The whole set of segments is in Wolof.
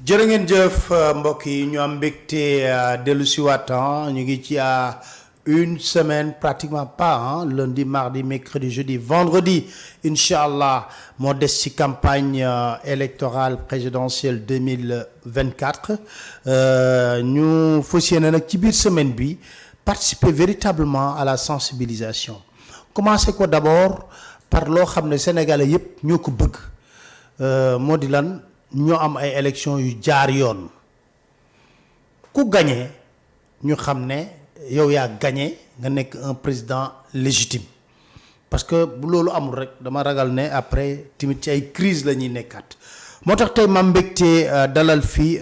jërë ngeen jëf mbokk yi ñu am mbégte dellu si waat ñu ngi ci une semaine pratiquement pas lundi mardi mercredi jeudi vendredi incha allah moo des ci campagne électorale présidentielle 2024 ñu fas yéene nag ci biir semaine bi participer véritablement à la sensibilisation commencer ko d'abord par loo xam ne sénégalais yépp ñoo ko bëgg moo di lan ñoo am ay élections yu jaar yoon ku gagné ñu xam ne yow yaa gagné nga nekk un président légitime parce que bu loolu amul rek dama ragal ne après tamit ci ay crise la ñuy nekkaat moo tax tey ma mbégte dalal fii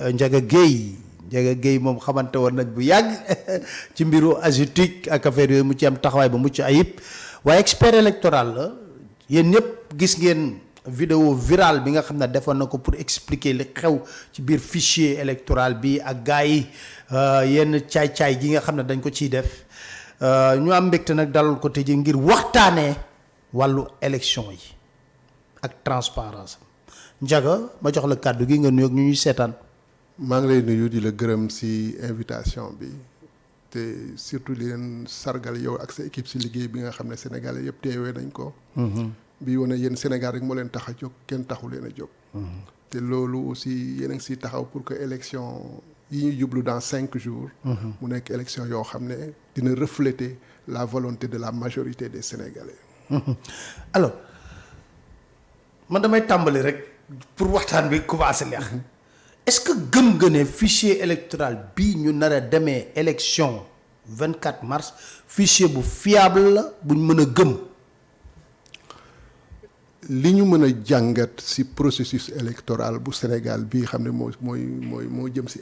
Ndiaga Gueye moom xamante woon nañ bu yàgg ci mbiru AGETIP ak affaire yooyu mu ci am taxawaay ba mucc ayib waaye expert électoral la yéen ñëpp gis ngeen vidéo virale bi nga xam ne defoon na ko pour expliquer li xew ci biir fichier électoral bi ak gars yi yenn caay-caay gi nga xam ne dañ ko ciy def ñu am mbégte nag dalal ko tey ngir waxtaanee wàllu élection yi ak transparence Ndiaga ma jox la kàddu gi nga nuyoog ñu ñuy seetaan. maa ngi lay nuyu di la gërëm ci invitation bi te surtout di leen sargal yow ak sa équipe ci liggéey bi nga xam ne Sénégalais yëpp teewee nañ ko. bi wane yéen Sénégal rek moo leen tax a jóg kenn taxu leen a jóg. te loolu aussi yéen a ngi siy taxaw pour que élection yi ñu jublu dans 5 jours. mu nekk élection yoo xam ne dina refléter la volonté de la majorité des Sénégalais. alors man damay tàmbali rek pour waxtaan bi commencé leex est-ce que gëm nga ne fichier électoral bii ñu nar a demee élection 24 mars fichier bu fiable la buñ mën a gëm. li ñu mën a jàngat ci processus électoral bu Sénégal bii xam ne moo jëm ci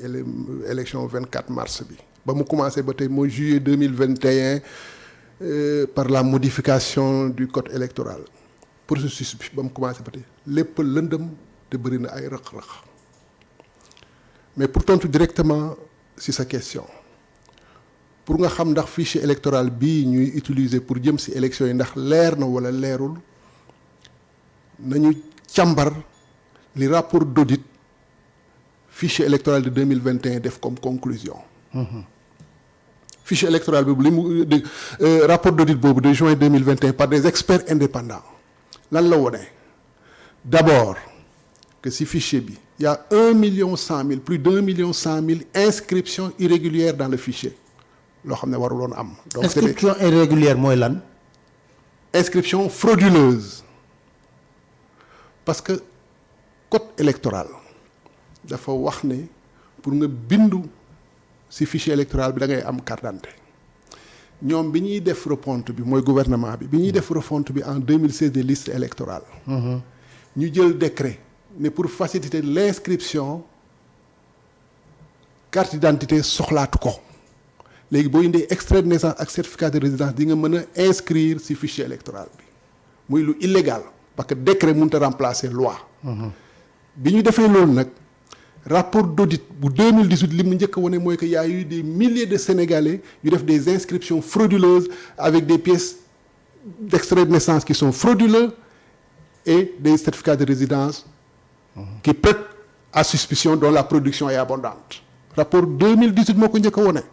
élection 24 mars bi ba mu commencé ba tey mooy juillet 2021 par la modification du code électoral processus bi ba mu commencé ba tey lépp lëndëm te bëri na ay rëq-rëq mais pour tontu directement ci sa question pour nga xam ndax fichier électoral bii ñuy utiliser pour jëm ci élection yi ndax leer na walla leerul nañu càmbar li rapport d'audit fichier électoral de 2021 def comme conclusion. Fichier électoral boobu li mu rapport d'audit boobu de juin 2021 par des experts indépendants lan la wone d'abord que si fichier bi y a 1,1 million plus d'1,1 million inscriptions irrégulières dans le fichier loo xam ne waruloon am. donc inscription irrégulière mooy lan. inscription frauduleuse. parce que code électoral dafa wax ne pour nga bindu ci fichier électoral bi da ngay am carte d'identité ñoom bi ñuy def refonte bi mooy gouvernement bi ñuy def refonte bi en 2016 des listes électorales ñu jël décret ne pour faciliter l'inscription carte d'identité soxlaatu ko léegi boo indee extrait de naissance ak certificat de résidence di nga mën a inscrire ci fichier électoral bi muy lu illégal parce que décret mënut a remplacer loi. bi ñu defee loolu nag rapport d'audit bu 2018 li mu njëkk a wane mooy que y a eu des milliers de Sénégalais yu def des inscriptions frauduleuses avec des pièces d'extrait de naissance qui sont frauduleux et des certificats de résidence qui prêtent à suspicion dont la production est abondante. rapport 2018 moo ko njëkk a wane.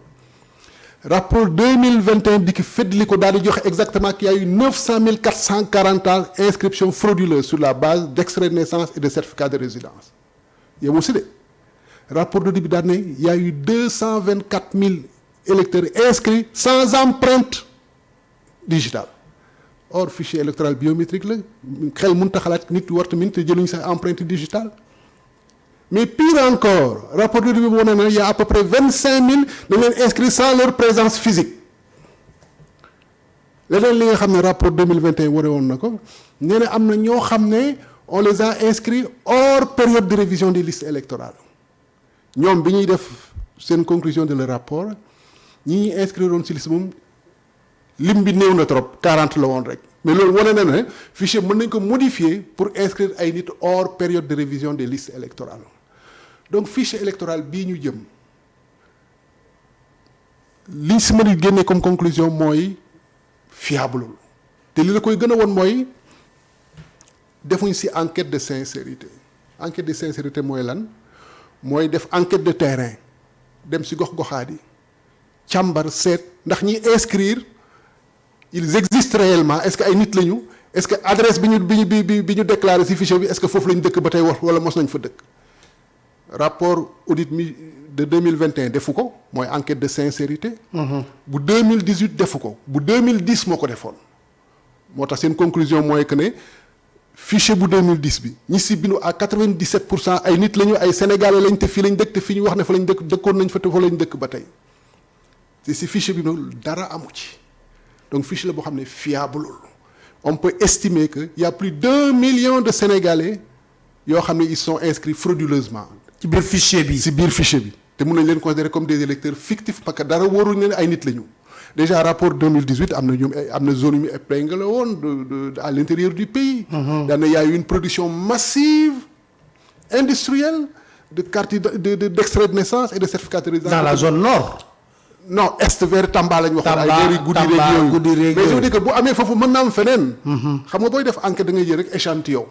rapport 2021 di ki feddli ko daal di joxe exactement qu'il y a eu 900 440 inscriptions frauduleuses sur la base d'extrait de naissance et de certificat de résidence yow aussi de rapport d'audit bi daal ne il y a eu 224 000 électeurs inscrits sans empreinte digitale or fichier électoral biométrique la xel mënut a xalaat nit warta min te jëluñ sa empreinte digitale. mais pire encore rapport d'audit bi wane na il y a à peu près 25 000 dañ leen inscrits sans leur présence physique leneen li nga xam ne rapport 2021 wane woon na ko nee na am na ñoo xam ne on les a inscrits hors période de révision des listes électorales ñoom bi ñuy def seen conclusion de le rapport ñi ñuy inscrire woon ci liste moom lim bi néew na trop 40 la woon rek mais loolu wane na ne fichier mën nañ ko modifier pour inscrire ay nit hors période de révision des listes électorales donc fichier électoral bii ñu jëm liñ si mën a génne comme conclusion mooy fiable te li la koy gën a woon mooy defuñ ci enquête de sincérité enquête de sincérité mooy lan mooy def enquête de terrain dem ci gox-goxaat yi càmbar seet ndax ñi inscrire ils existent réellement est-ce que ay nit lañu est-ce que adresse bi ñu déclaré ci fichier bi est-ce que foofu lañu dëkk ba tey wax wala mos nañ fa dëkk rapport audit mi de 2021 defu ko mooy enquête de sincérité. bu 2018 defu ko bu 2010 moo ko defoon. moo tax seen conclusion mooy que ne fichier bu 2010 bi ñi si bindu à 97% ay nit lañu ay sénégalais lañ te fii lañ dëkk te fii ñu wax ne fa lañ dëkk dëkkoon nañ fa te fa lañ dëkk ba tey te si fichier bi nag dara amu ci donc fichier la boo xam ne fiable on peut estimer que y a plus d'1 million de sénégalais yoo xam ne ils sont inscrits frauduleusement. ci biir fichier bi si biir fichier bi te mun nañ leen considérer comme des électeurs fictifs parce que dara wóoruñ leen ay nit lañu. déjà rapport 2018 am na zone yu mu épinglé woon de à l'intérieur du pays. daan na y a eu une production massive industrielle de carte d'extrait de naissance et de certificat de résidence. dans la zone nord. non est vers Tamba lañ waxoon. Tamba ay guddi rek mais je veux dire que bu amee foofu mën naa am feneen. xam nga booy def enquête da ngay jël rek échantillon.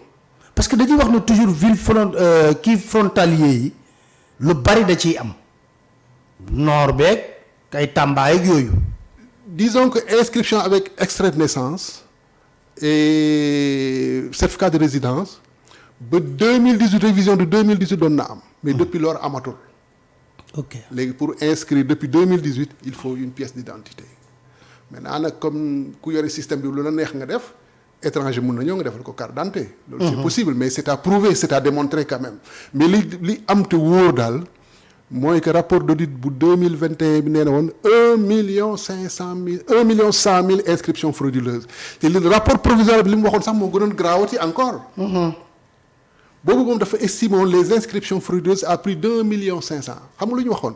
parce que dañuy wax ne toujours ville frontalier yi lu bari da ciy am nord beeg ay Tamba ak yooyu. disons que inscription avec extrait de naissance et certificat de résidence ba 2018 révision de 2018 doon na am mais depuis lors amatul. ok léegi pour inscrire depuis 2018 il faut une pièce d'identité maintenant nag comme ku yore système bi lu la neex nga def étranger mun na ñëw nga defal ko carte d'identité. loolu c'est possible mais c'est à prouver c'est à démontrer quand même mais li am te wóor daal. mooy que rapport d'audit bu 2021 bi nee na woon 1 million 100 000 inscriptions frauduleuses te li rapport provisoire bi li mu waxoon sax moo gënoon graawati encore. boobu moom dafa estimé woon les inscriptions frauduleuses à plus d'1 million 500 xam nga lu ñu waxoon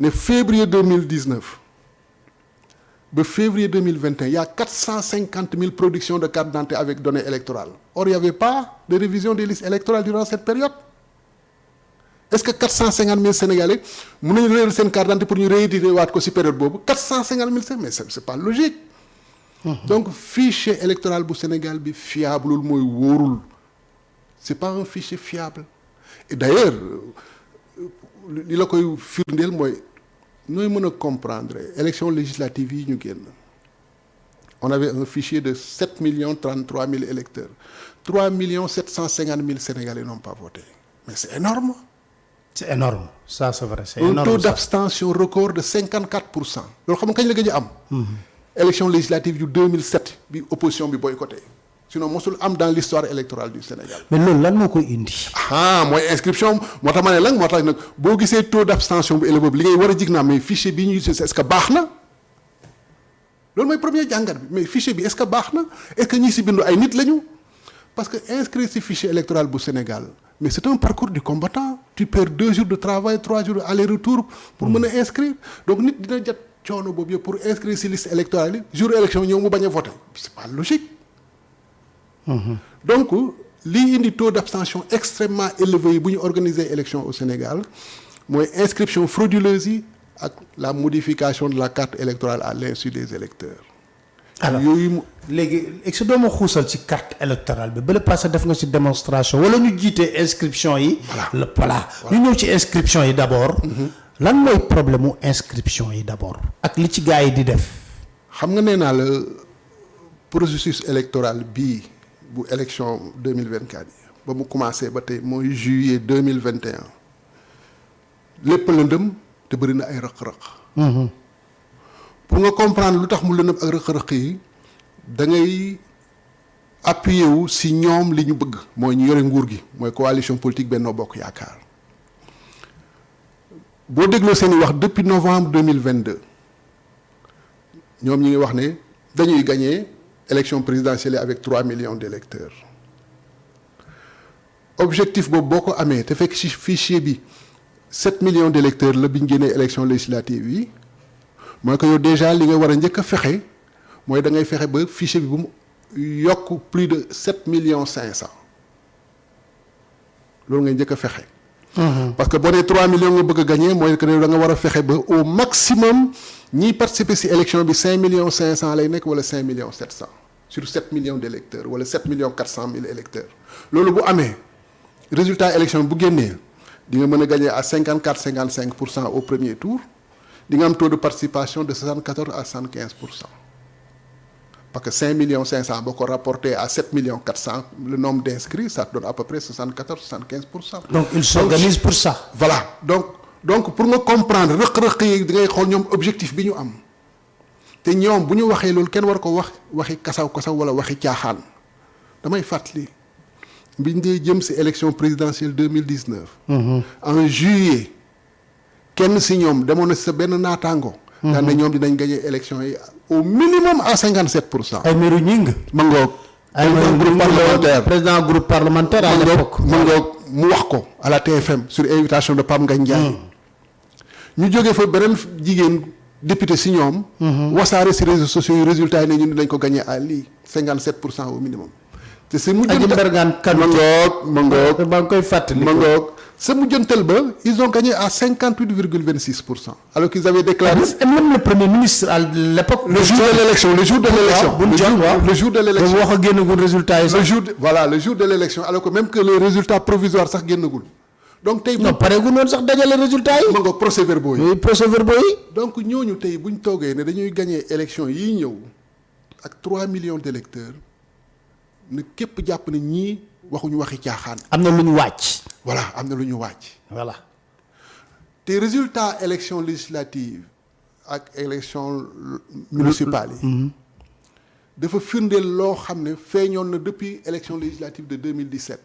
ne février 2019 ba février 2021 il y a 450 000 productions de cartes d'identité avec données électorales or il y avait pas de révision des listes électorales durant cette période. est-ce que 450 000 Sénégalais mën nañu réer seen carte d'identité pour ñu rééditer waat ko ci période boobu 450 000 mais c'est pas logique. donc fichier électoral bu Sénégal bi fiableul mooy wóorul c'est pas un fichier fiable et d'ailleurs li la koy firndeel mooy nooy mën a comprendre élection législative yi ñu génn on avait un fichier de 7 033 000 électeurs 3 750 000 Sénégalais n'ont pas voté mais c'est énorme. c'est énorme ça c'est vrai c'est un énorme. taux d'abstention record de 54%. loolu xam nga kañ la gëj a am. élection législative yu 2007 bi opposition bi boycotté sinon mosul am dans l'histoire électorale du Sénégal. mais loolu lan moo koy indi. mooy inscription moo tax ma ne lan moo tax nag boo gisee taux d'abstention bu élevé bi li ngay war a jig naa mais fichier bi ñu est-ce que baax na loolu mooy premier jàngat bi mais fichier bi est-ce que baax na est-ce que ñi si bindu ay nit lañu parce que inscrire si fichier électoral bu Sénégal. mais c'est un parcours du combattant tu perds 2 jours de travail 3 jours de aller-retour pour mën a inscrire donc nit dina jot coono boobu yëpp pour inscrire ci liste électorale yi jour élection ñëw mu bañ a voter c'est pas logique. donc lii indi taux d'abstention extrêmement élevé yi bu ñu organiser élection au Sénégal mooy inscription frauduleuse yi ak la modification de la carte électorale à l'insu des électeurs. alors yooyu léegi est-ce que doo ma xuusal ci carte électorale bi ba le passé def nga ci démonstration wala ñu jiite inscription yi. voilà ñu ñëw ci inscription yi d'abord. lan mooy problème mu inscription yi d'abord. ak li ci gars yi di def. xam nga nee naa la processus électoral bii bu élection 2024 yi ba mu commencé ba tey mooy juillet 2021 lépp lëndëm te bëri na ay rëq-rëq. pour nga comprendre lu tax mu lëndëm ak rëq-rëq yi da ngay appuyer wu si ñoom li ñu bëgg mooy ñu yore nguur gi mooy coalition politique Benno Bokk Yaakaar boo dégloo seen i wax depuis novembre 2022 ñoom ñi ngi wax ne dañuy gagner élection présidentielle avec 3 millions d'électeurs objectif boobu boo ko amee te fekk ci fichier bi 7 millions d'électeurs la bi ñu génnee élection législative yi mooy que yow déjà li nga war a njëkk a fexe mooy da ngay fexe ba fichier bi bu mu yokk plus de 7 millions 500 loolu ngay njëkk a fexe parce que boo nee 3 millions nga bëgg a gagné mooy que ne da nga war a fexe ba au maximum ñiy participer ci élection bi 5 millions 500 lay nekk wala 5 millions 700 sur 7 millions d'électeurs wala 7 millions 400 000 électeurs loolu bu amee résultat élection bu génnee di nga mën a gagné à 54-55% au premier tour di nga am taux de participation de 74 à 75%. Parce que 5 millions 500 boo ko rapporté à 7 millions 400 le nombre d'inscrits ça donne à peu près 74-75%. Donc ils s'organisent pour ça. Voilà donc pour nga comprendre rëq-rëq yi da ngay xool ñoom objectif bi ñu am te ñoom bu ñu waxee loolu kenn war ko waxi kasaw wala waxi caaxaan damay fàttali biñ dee jëm ci élection présidentielle 2019. En juillet kenn ci ñoom demoon na sa benn naataango. daan na ñoom dinañ gagner élection yi au minimum à 57%. ay Meru Ñing. ma ngoog. ay groupe parlementaire président groupe parlementaire à l'époque. ma ngoog mu wax ko à la TFM sur invitation de Pape Ngagne Ndiaye. ñu jógee fa beneen jigéen député ci ñoom. wasaare ci réseaux sociaux yi résultat yi ne ñun dinañ ko gagner à lii 57% au minimum. te c'est mujjantal Aji Mbergane Kanouté ma ngoog maa ngi koy fàttali. ma ngoog sa mujjantal ba ils ont gagné à 58,26%. alors qu'ils avaient déclaré. Et même le premier ministre à l'époque. le jour de l'élection le jour de l'élection wax a génnagul résultat yi sax. le jour de l'élection alors que même que les résultats provisoires sax génnagul. donc tey non pareegul noonu sax dajale résultat yi. ma ngoog procès-verbaux yi. oui procès-verbaux yi. donc ñooñu tey bu ñu toogee ne dañuy gagné élection yii ñëw ak 3 millions d'électeurs ne képp jàpp ne ñii waxuñu waxi caaxaan. am na lu ñu wàcc. voilà am na lu ñu wàcc. voilà. te résultat élection législative ak élection municipale yi. dafa firndeel loo xam ne feeñoon na depuis élection législative de 2017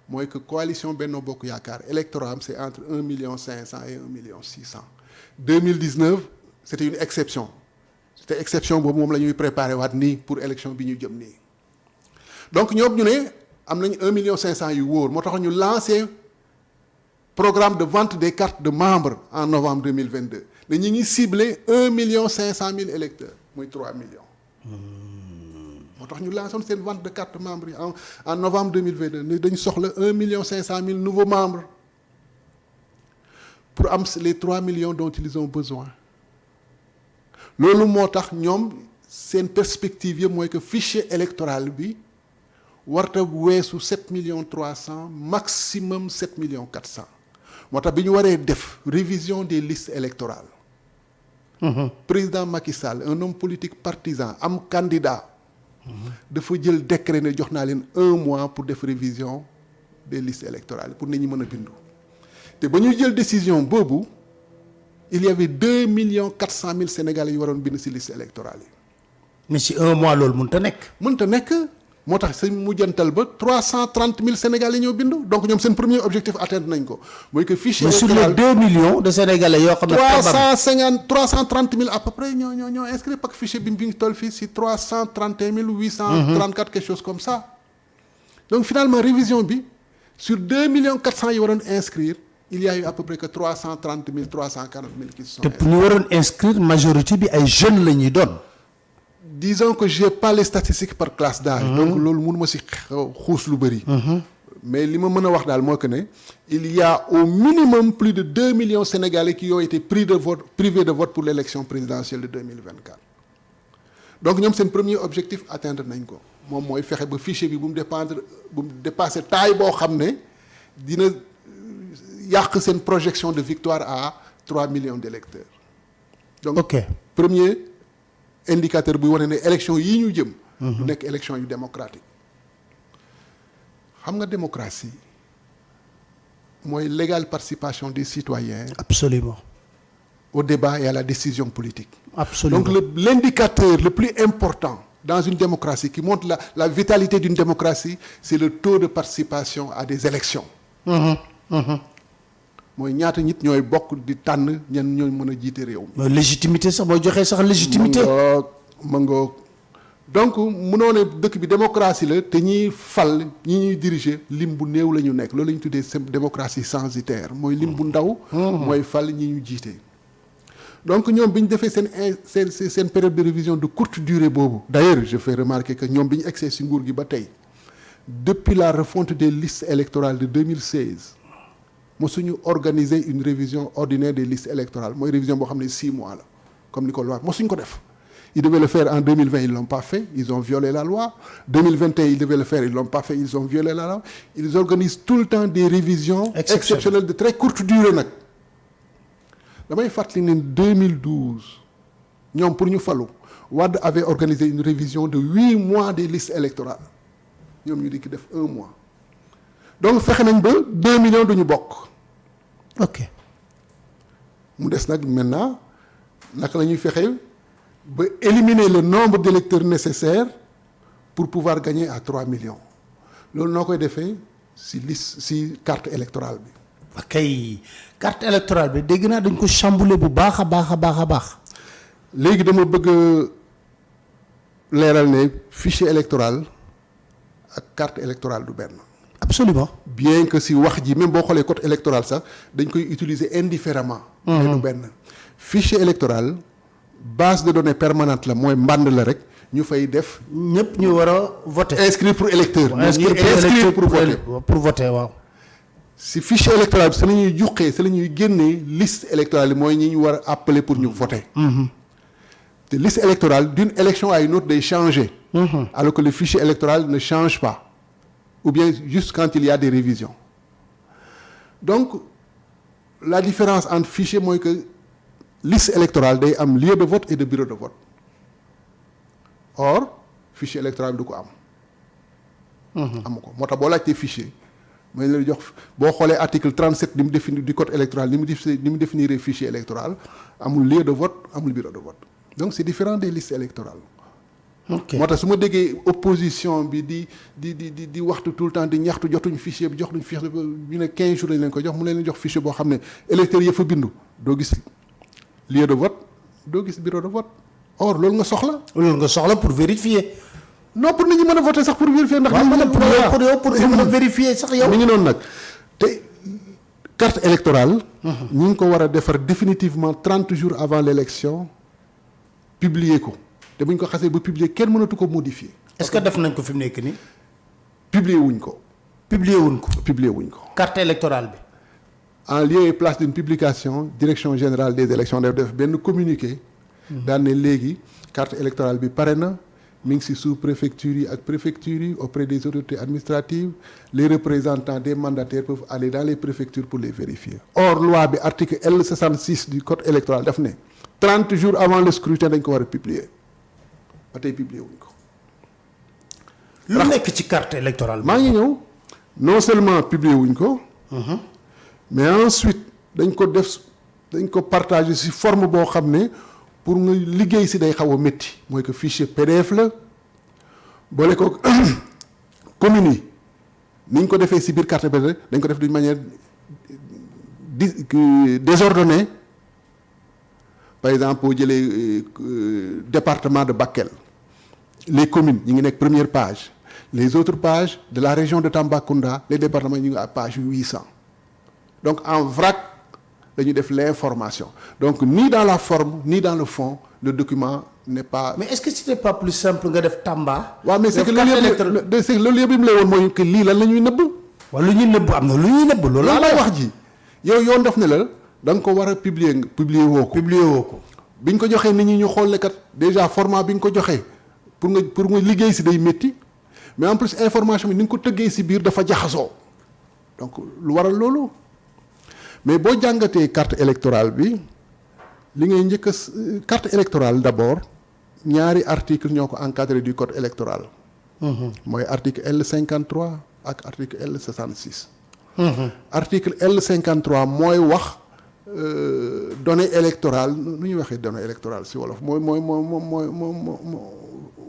mooy que coalition Benno Bokk Yaakaar électorat am c'est entre 1 million 500 et 1 million 600. 2019 c'était une exception c'était exception boobu moom la ñuy préparer waat nii pour élection bi ñu jëm nii. donc ñoom ñu ne am nañ 1 million 500 yu wóor moo tax ñu lancé programme de vente des cartes de membres en novembre 2022 ne ñu ngi ciblé 1 million 500 000 électeurs muy 3 millions. moo tax ñu lancé woon seen vente de cartes de membres yi en novembre 2022 ne dañu soxla 1 million 500 000 nouveaux membres pour am les 3 millions dont ils ont besoin loolu moo tax ñoom seen perspective yëpp mooy que fichier électoral bi. warta weesu 7 millions 300 maximum 7 millions 400 moo tax bi ñu waree def révision des listes électorales. Président Macky Sall un homme politique partisan am candidat. dafa jël décret ne jox naa leen 1 mois pour def révision des listes électorales pour nit ñi mën a bindu te ba ñu jël décision boobu il y avait 2 millions 400 000 Sénégalais yu waroon bind ci liste électorale yi. mais ci 1 mois loolu mënut a nekk. mënut a nekk. moo tax seen mujjantal ba 330 000 Sénégalais ñoo bindu donc ñoom seen premier objectif atteindre nañ ko mooy que fichier électoral mais sur les 2 millions de Sénégalais yoo xam ne 330 000 à peu près ñoo inscrit parce que fichier bi ñu toll fii si 331 834 quelque chose comme ça donc finalement révision bi sur 2 millions 400 yi waroon inscrire il y a eu à peu près que 330 000 340 000 qui se sont inscrits. te ñu waroon inscrire majorité bi ay jeunes la ñuy doon. disons que j'ai pas les statistiques par classe d'âge. donc loolu mënuma ci xuus lu bëri. mais li ma mën a wax daal mooy que ne il y a au minimum plus de 2 millions Sénégalais qui ont été privés de vote pour l'élection présidentielle de 2024. donc ñoom seen premier objectif atteindre nañ ko moom mooy fexe ba fichier bi bu mu dépasser taille boo xam ne dina yàq seen projection de victoire à 3 millions d'électeurs. donc premier indicateur buy wane ne élection yii ñu jëm. du nekk élection yu démocratique. xam nga démocratie mooy légale participation des citoyens. absolument. au débat et à la décision politique. absolument donc l'indicateur le plus important dans une démocratie qui montre la vitalité d'une démocratie c'est le taux de participation à des élections. mooy ñaata nit ñooy bokk di tànn ñan ñooy mën a jiite réew mi. légitimité sax booy joxee sax légitimité. ma ngoog donc mënoo ne dëkk bi démocratie la te ñiy fal ñi ñuy diriger lim bu néew la ñu nekk loolu la ñu tuddee démocratie censitaire mooy lim bu ndaw. mooy fal ñi ñu jiite. donc ñoom bi ñu defee seen période de révision de courte durée boobu. d'ailleurs je fais remarquer que ñoom bi ñu egsee ci nguur gi ba tey depuis la refonte des listes électorales de 2016. mosuñu organiser une révision ordinaire des listes électorales mooy révision boo xam ne 6 mois la comme ni ko loi mosuñ ko def. Ils devaient le faire en 2020, ils ne l'ont pas fait, ils ont violé la loi. 2021, ils devaient le faire, ils ne l'ont pas fait, ils ont violé la loi. Ils organisent tout le temps des révisions exceptionnelles de très courte durée nag. damay fàttali ne 2012 ñoom pour ñu falu Wade avait organisé une révision de 8 mois des listes électorales ñoom ñu di ki def 1 mois donc fexe nañ ba 2 millions duñu bokk. ok mu des nag maintenant naka la ñuy fexe ba éliminer le nombre d'électeurs nécessaires pour pouvoir gagner à 3 millions loolu noo koy defee si liste si carte électorale bi. ok carte électorale bi dégg naa dañ ko chambouler bu baax a baax a baax a baax. léegi dama bëgg leeral ne fichier électoral ak carte électorale du benn. absolument. bien que si wax ji même boo xoolee code électoral sax dañ koy utiliser indifféremment. mais du benn fichier électoral base de données permanente la mooy mbànd la rek ñu fay def. ñëpp ñu war a voter. inscrire pour électeur. inscrire pour voter pour voter waaw. si fichier électoral bi si la ñuy juqee si la ñuy génnee liste électorale yi mooy ñi ñu war a appeler pour ñu voter. te liste électorale d'une élection à une autre day changer. alors que le fichier électoral ne change pas. ou bien juste quand il y a des révisions. donc la différence entre fichier mooy que liste électorale day am lieu de vote et de bureau de vote. or fichier électoral du ko am. amu ko moo tax boo laajtee fichier mooy la jox boo xoolee article 37 ni mu définir du code électoral ni mu définir fichier électoral amul lieu de vote amul bureau de vote donc c'est différent des listes électorales. ok moo tax su ma déggee opposition bi di waxtu tout le temps di ñaxtu jotuñ fichier bi jox duñ fichier bi ñu ne 15 jours lañ leen ko jox mu leen jox fichier boo xam ne électeurs yi fa bindu doo gis lieu de vote doo gis bureau de vote or loolu nga soxla. loolu nga soxla pour vérifier. non pour nit ñi mën a voter sax pour vérifier. ndax waaw pour mën a vérifier sax yow. mi ngi noonu nag te carte électorale. ñu ngi ko war a defar définitivement 30 jours avant l'élection publier ko. te bu ñu ko xasee ba publier kenn mënatu ko modifier. est-ce que def nañ ko fi mu nekk nii. publier wuñ ko. publier wuñ ko. publier wuñ ko. carte électorale bi. en lieu et place d'une publication direction générale des élections daf def benn communiqué. daan ne léegi carte électorale bi pare na mi ngi ci sous-préfecture yi ak préfecture yi auprès des autorités administratives les représentants des mandataires peuvent aller dans les préfectures pour les vérifier. or loi bi article L66 du code électoral daf ne 30 jours avant le scrutin dañ ko war a publier. ba tey publier wuñ ko. lu nekk ci carte électorale. maa ngi ñëw non seulement publier wuñ ko. mais ensuite dañ ko partager ci forme boo xam ne pour nga liggéey ci day xaw a métti mooy que fichier PDF la boole ko communes yi ni ñu ko defee ci biir carte bi dañ ko def d'une manière désordonnée par exemple boo jëlee département de Bakel. les communes ñi ngi nekk première page les autres pages de la région de Tambacounda les départements ñu ngi à page 800 donc en vrac dañu def l'information donc ni dans la forme ni dans le fond le document n'est pas. mais est-ce que c'était pas plus simple nga def Tamba. waaw mais c'est que loolu yëpp mu lay woon mooy que lii lan la ñuy nëbb. waaw lu ñuy nëbb am na lu ñuy nëbb loolu laa lay wax ji yow yoon def ne la da nga ko war a publier woo ko. publier woo ko. bi ñu ko joxee nit ñi ñu xool ne kat déjà format bi ñu ko joxee. pour nga liggéey ci day métti mais en plus information bi ni nga ko tëggee ci biir dafa jaxasoo donc lu waral loolu mais boo jàngatee carte électorale bi li ngay njëkk a carte électorale d'abord ñaari article ñoo ko encadré du code électoral. mooy article L53 ak article L66. article L53 mooy wax données électorales nu ñuy waxee données électorales ci wolof mooy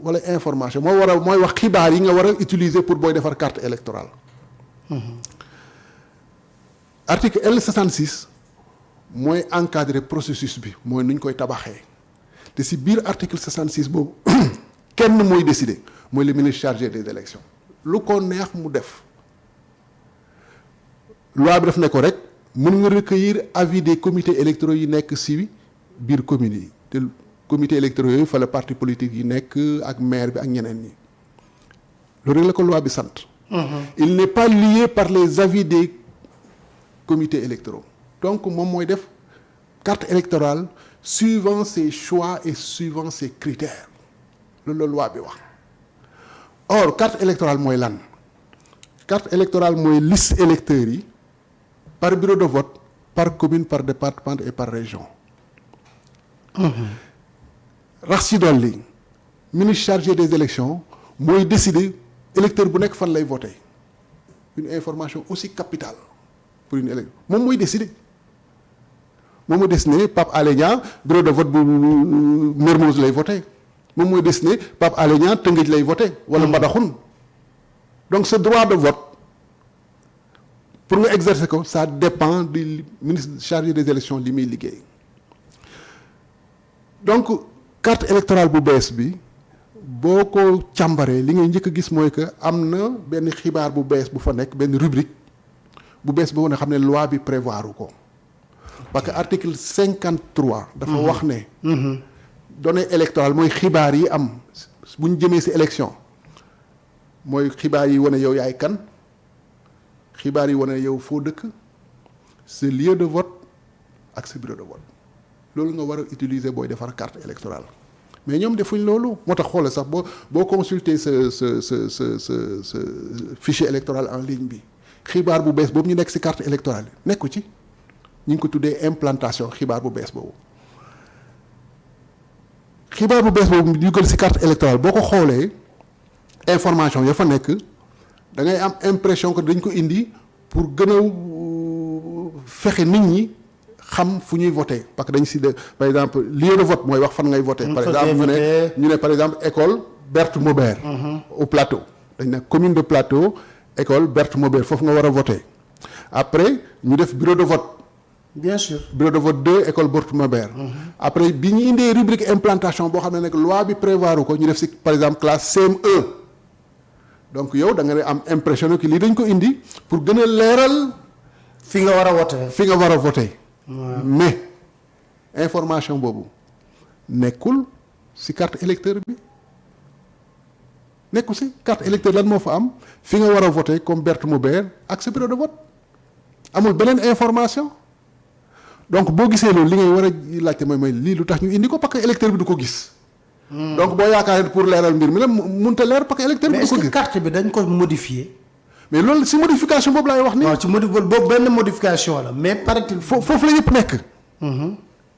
wala information mooy wax xibaar yi nga war a utiliser pour booy defar carte électorale. article L66 mooy encadrer processus bi mooy nu ñu koy tabaxee te ci biir article 66 boobu kenn mooy décider mooy le ministre chargé des élections lu ko neex mu def loi bi def ne ko rek mën nga recueillir avis des comités électoraux yi nekk ci biir communes yi te comité électoraux yooyu fa la parti politique yi nekk ak maire bi ak ñeneen ñi loolu rek la ko loi bi sant. il n'est pas lié par les avis des comités électoraux donc moom mooy def carte électorale suivant ses choix et suivant ses critères loolu la loi bi wax or carte électorale mooy lan carte électorale mooy liste électeurs yi par bureau de vote par commune par département et par région rax ci dolli ministre chargé des élections mooy décider électeur bu nekk fan lay voter une information aussi capitale pour une élection moom mooy décider moom mooy décider Pape Alé Niang bureau de vote bu Mermoz lay voter moom mooy décider Pape Alé Niang Tëngéej lay voter wala Mbadakhoune donc ce droit de vote pour nga exercer ko ça dépend du ministre chargé des élections li muy liggéey donc carte électorale bu bees bi boo ko càmbaree li ngay njëkk a gis mooy que am na benn xibaar bu bees bu fa nekk benn rubrique bu bees boo nga xam ne loi bi prévoir ko parce que article 53 dafa wax ne données électorales mooy xibaar yi am bu ñu jëmee ci élection mooy xibaar yi wane yow yaay kan xibaar yi wane yow foo dëkk sa lieu de vote ak sa bureau de vote loolu nga war a utiliser booy defar carte électorale mais ñoom defuñ loolu moo tax xoolal sax boo consulter sa fichier électoral en ligne bi xibaar bu bees boobu ñu nekk ci carte électorale yi nekku ci ñu ngi ko tuddee implantation xibaar bu bees boobu xibaar bu bees boobu ñu gën ci carte électorale boo ko xoolee information ya fa nekk da ngay am impression que dañ ko indi pour gën a fexe nit ñi xam fu ñuy voter parce que dañ ci de par exemple lieu de vote mooy wax fan ngay voter par exemple ñu ne par exemple école Berthe Maubert au Plateau dañ ne commune de Plateau école Berthe Maubert foofu nga war a voter après ñu def bureau de vote bien sûr bureau de vote 2 école Berthe Maubert après bi ñu indee rubrique implantation boo xam ne nag loi bi prévoir ko ñu def ci par exemple classe CM1 donc yow da nga am impression que lii dañ ko indi pour gën a leeral fi nga war a voter fi nga war a voter mais information boobu nekkul ci carte électeur bi nekkul ci carte électeur lan moo fa am fi nga war a voter comme Berthe Maubert ak sa bureau de vote amul beneen information donc boo gisee loolu li ngay war a laajte mooy lii lu tax ñu indi ko parce que électeur bi du ko gis donc boo yaakaar pour leeral mbir mi la mënta leer parce que électeur bi du ko gis mais est-ce que carte bi dañ ko modifier mais loolu ci modification boobu laay wax nii. waaw ci boobu benn modification la mais paraît-il foofu la yëpp nekk.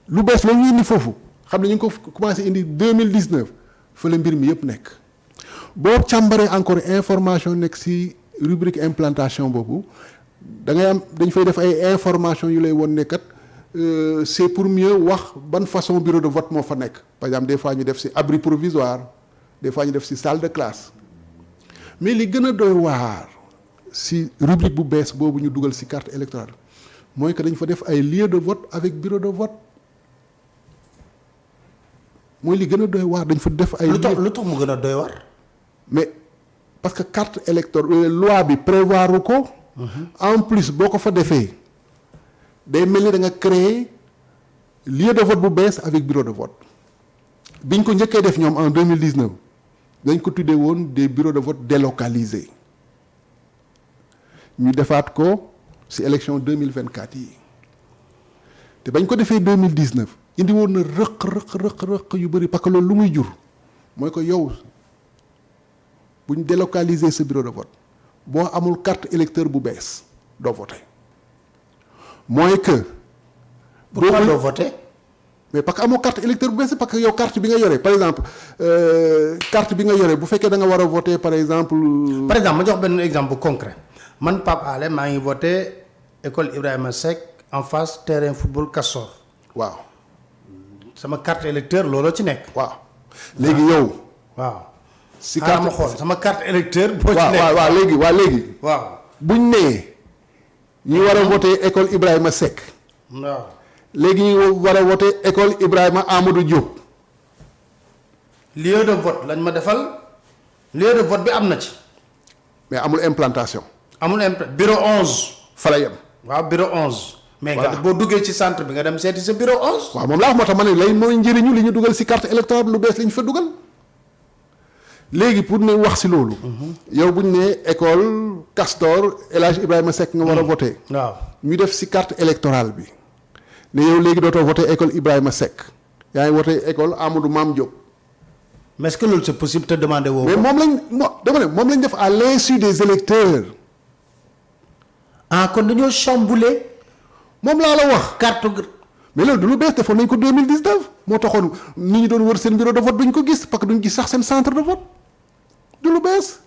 lu bees la ñu indi foofu xam ne ñu ngi ko commencé indi 2019 fa la mbir mi yëpp nekk boo càmbaree encore information nekk ci rubrique implantation boobu da ngay am dañ fay def ay information yu lay won ne kat c'est pour mieux wax ban façon bureau de vote moo fa nekk par exemple des fois ñu def ci abri provisoire des fois ñu def ci salle de classe mais li gën a doy waar. ci rubrique bu bees boobu ñu dugal ci carte électorale mooy que dañ fa def ay lieu de vote avec bureau de vote mooy li gën a doy waar dañ fa def ay. lu tax mu gën a doy waar. mais parce que carte électorale loi bi prévoir ko. en plus boo ko fa defee day mel ni da nga créer lieu de vote bu bees avec bureau de vote biñ ko njëkkee def ñoom en 2019 dañ ko tuddee woon des bureaux de vote délocalisés. ñu defaat ko ci élection 2024 yi te bañ ko defee 2019 indi woon na rëq yu bëri parce que loolu lu muy jur mooy que yow buñ délocaliser ce bureau de vote boo amul carte électeur bu bees doo voter mooy que. pourquoi doo voter. mais parce que amoo carte électeur bu bees parce que yow carte bi nga yore par exemple carte bi nga yore bu fekkee da nga war a voter par exemple. ma jox benn exemple concret. man Pape Alé maa ngi voté école Ibrahima Seck en face terrain football Castor. waaw. sama carte électeur looloo ci nekk. waaw léegi yow. waaw. si carte ma xool sama carte électeur. boo ci nekk waaw léegi. waaw buñ nee ñi war a voté école Ibrahima Seck. waaw. léegi ñi war a voté école Ibrahima Amadou Diop. lieu de vote lañ ma defal lieu de vote bi am na ci. mais amul implantation. bureau 11. fa la yem. waaw bureau 11. mais nga boo duggee ci centre bi nga dem seeti sa bureau 11. waaw moom laa wax moo tax ma ne lay mooy njëriñu li ñu dugal ci carte électorale lu bees li ñu fa dugal léegi pour ne wax si loolu. yow bu ñu nee école Castor El Hadj Ibrahima Seck nga war a voté. waaw ñu def si carte électorale bi ne yow léegi dootoo voté école Ibrahima Seck yaa ngi voté école Amadou Mame Diop. mais est-ce que loolu c'est possible te demander woo. mais moom lañ def à l'insu des électeurs. kon dañoo chambouler moom laa la wax. carte. mais loolu du lu bees defoon nañ ko 2019 moo taxoon nit ñi doon wër seen bureau de vote duñ ko gis parce que duñ gis sax seen centre de vote du lu bees.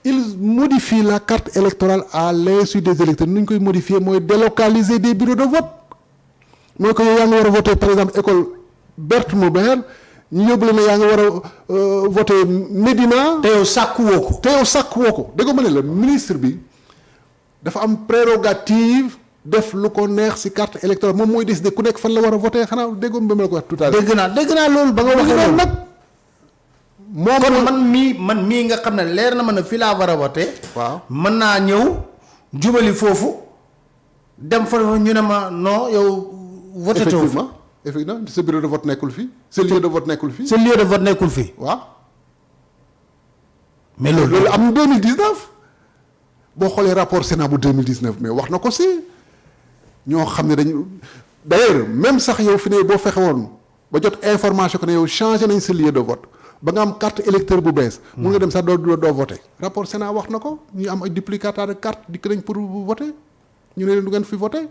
il modifie la carte électorale à l'insu des électeurs nu ñu koy modifier mooy délocaliser des bureaux de vote mooy que yow yaa ngi war a voter par exemple école Berthe Maubert ñu yóbbu la ne yaa ngi war a voter Médina. te yow sàkku woo ko. dégg nga ma ne la ministre bi dafa am prérogative def lu ko neex ci carte électorale moom mooy décider ku nekk fan la war a voter xanaa déggoo ba ma la ko wax tout à l'heure. dégg naa loolu ba nga waxee loolu nag. moom kon man mii nga xam ne leer na ma ne fii laa war a voter. waaw mën naa ñëw jubali foofu dem fa ñu ne ma non yow. voté too fi effectivement sa bureau de vote nekkul fii. sa lieu de vote nekkul fii. sa lieu de vote nekkul fii. waaw. mais loolu am 2019 boo xoolee rapport Sénat bu 2019 mais wax na ko si ñoo xam ne dañu d'ailleurs même sax yow fi ne boo fexe woon ba jot information que ne yow changé nañ sa lieu de vote ba nga am carte électeur bu bees. mun nga dem sax doo voté. rapport Sénat wax na ko ñu am ay duplicata de carte dikk nañ pour voter ñu ne leen du ngeen fi voté.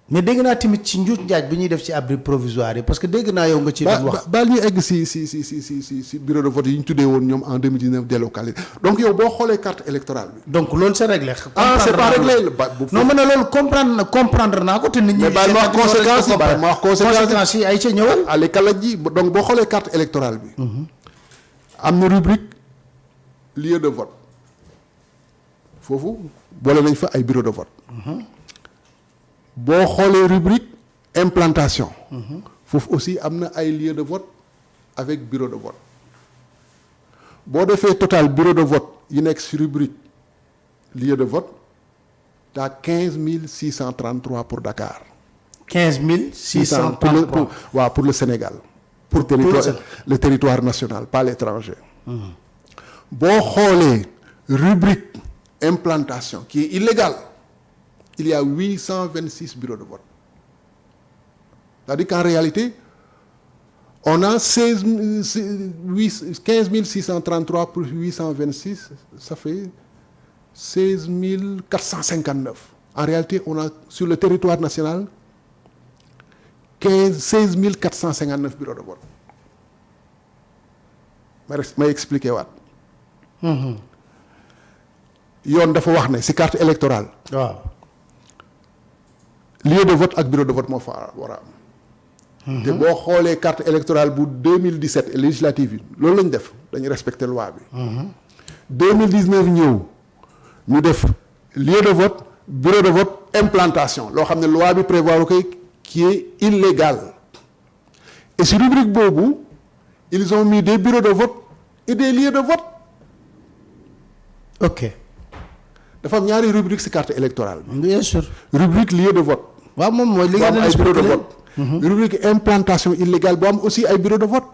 mais dégg naa tamit ci njuuj njaaj bi ñuy def ci abri provisoire yi parce que dégg naa yow nga ci doon wax. baal ñu egg si bureau de vote yi ñu tuddee woon ñoom en 2019 délocalisé donc yow boo xoolee carte électorale bi. donc loolu c'est réglé. c'est pas réglé. non ma ne loolu comprendre naa ko te nit ñi. mais baal ma wax conséquences yi ay ca ñëwal. ali kala ji donc boo xoolee carte électorale bi. am na rubrique lieu de vote foofu boole nañ fa ay bureau de vote. boo xoolee rubrique implantation. foofu aussi am na ay lieu de vote avec bureau de vote. boo defee total bureau de vote yi nekk ci rubrique lieu de vote t'as 15 633 pour Dakar. 15 633 waaw pour le Sénégal. pour le territoire national pas l'étranger. boo xoolee rubrique implantation qui est illégale. il y a 826 bureaux de vote. C'est-à-dire qu'en réalité, on a 15 633 pour 826, ça fait 16 459. En réalité, on a sur le territoire national 16 459 bureaux de vote. Ma expliqué waat. yoon dafa wax ne ci carte électorale. waaw. lieu de vote ak bureau de vote moo fa war a am. te boo xoolee carte électorale bu 2017 et législative yi loolu lañ def dañu respecter loi bi. 2019 ñëw ñu def lieu de vote bureau de vote implantation loo xam ne loi bi prévoir ko qui est illégal et sur rubrique boobu ils ont mis des bureaux de vote et des lieux de vote. ok. dafa am ñaari rubrique ci carte électorale bi. bien sûr. rubrique lieu de vote. waaw moom mooy li nga ay bureau de vote. rubrique implantation illégale boo am aussi ay bureau de vote.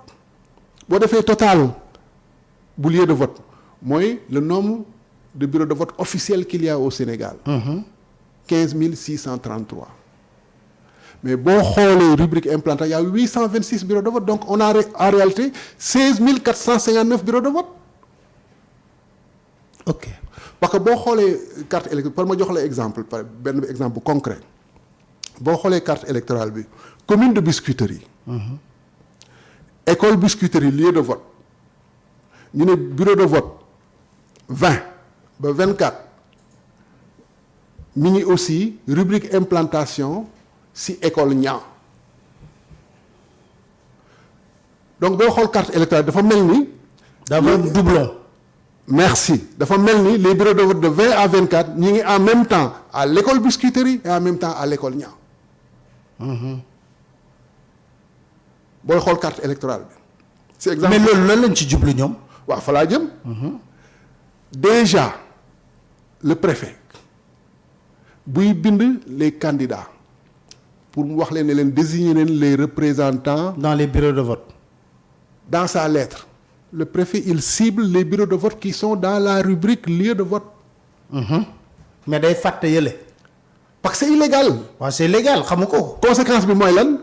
boo defee total bu lieu de vote mooy le nombre de bureaux de vote officiels qu'il y a au Sénégal. 15 633. mais boo xoolee rubrique implantation il y a 826 bureaux de vote donc on a en réalité 16 459 bureaux de vote. ok. parce que boo xoolee carte électorale par ma jox la exemple par benn exemple bu concret boo xoolee carte électorale bi commune de Biscuiterie. école Biscuiterie lieu de vote ñu ne bureau de vote 20 ba 24 mi ngi aussi rubrique implantation ci école Niang donc boo xool carte électorale dafa mel ni. dafa doublon. merci dafa mel ni les bureaux de vote de 20 à 24 ñi ngi en même temps à l'école Biscuiterie et en même temps à l'école Niang. booy xool carte électorale bi. c'est exemple mais loolu lan lañ ci jublu ñoom. waaw fa laa jëm. déjà le préfet buy bind les candidats pour mu wax leen ne leen désigner leen les représentants. dans les bureaux de vote. dans sa lettre le préfet il cible les bureaux de vote qui sont dans la rubrique lieu de vote. mais day fàtte yële. parce que c'est illégal. waaw c'est légal xamu ko. conséquence bi mooy lan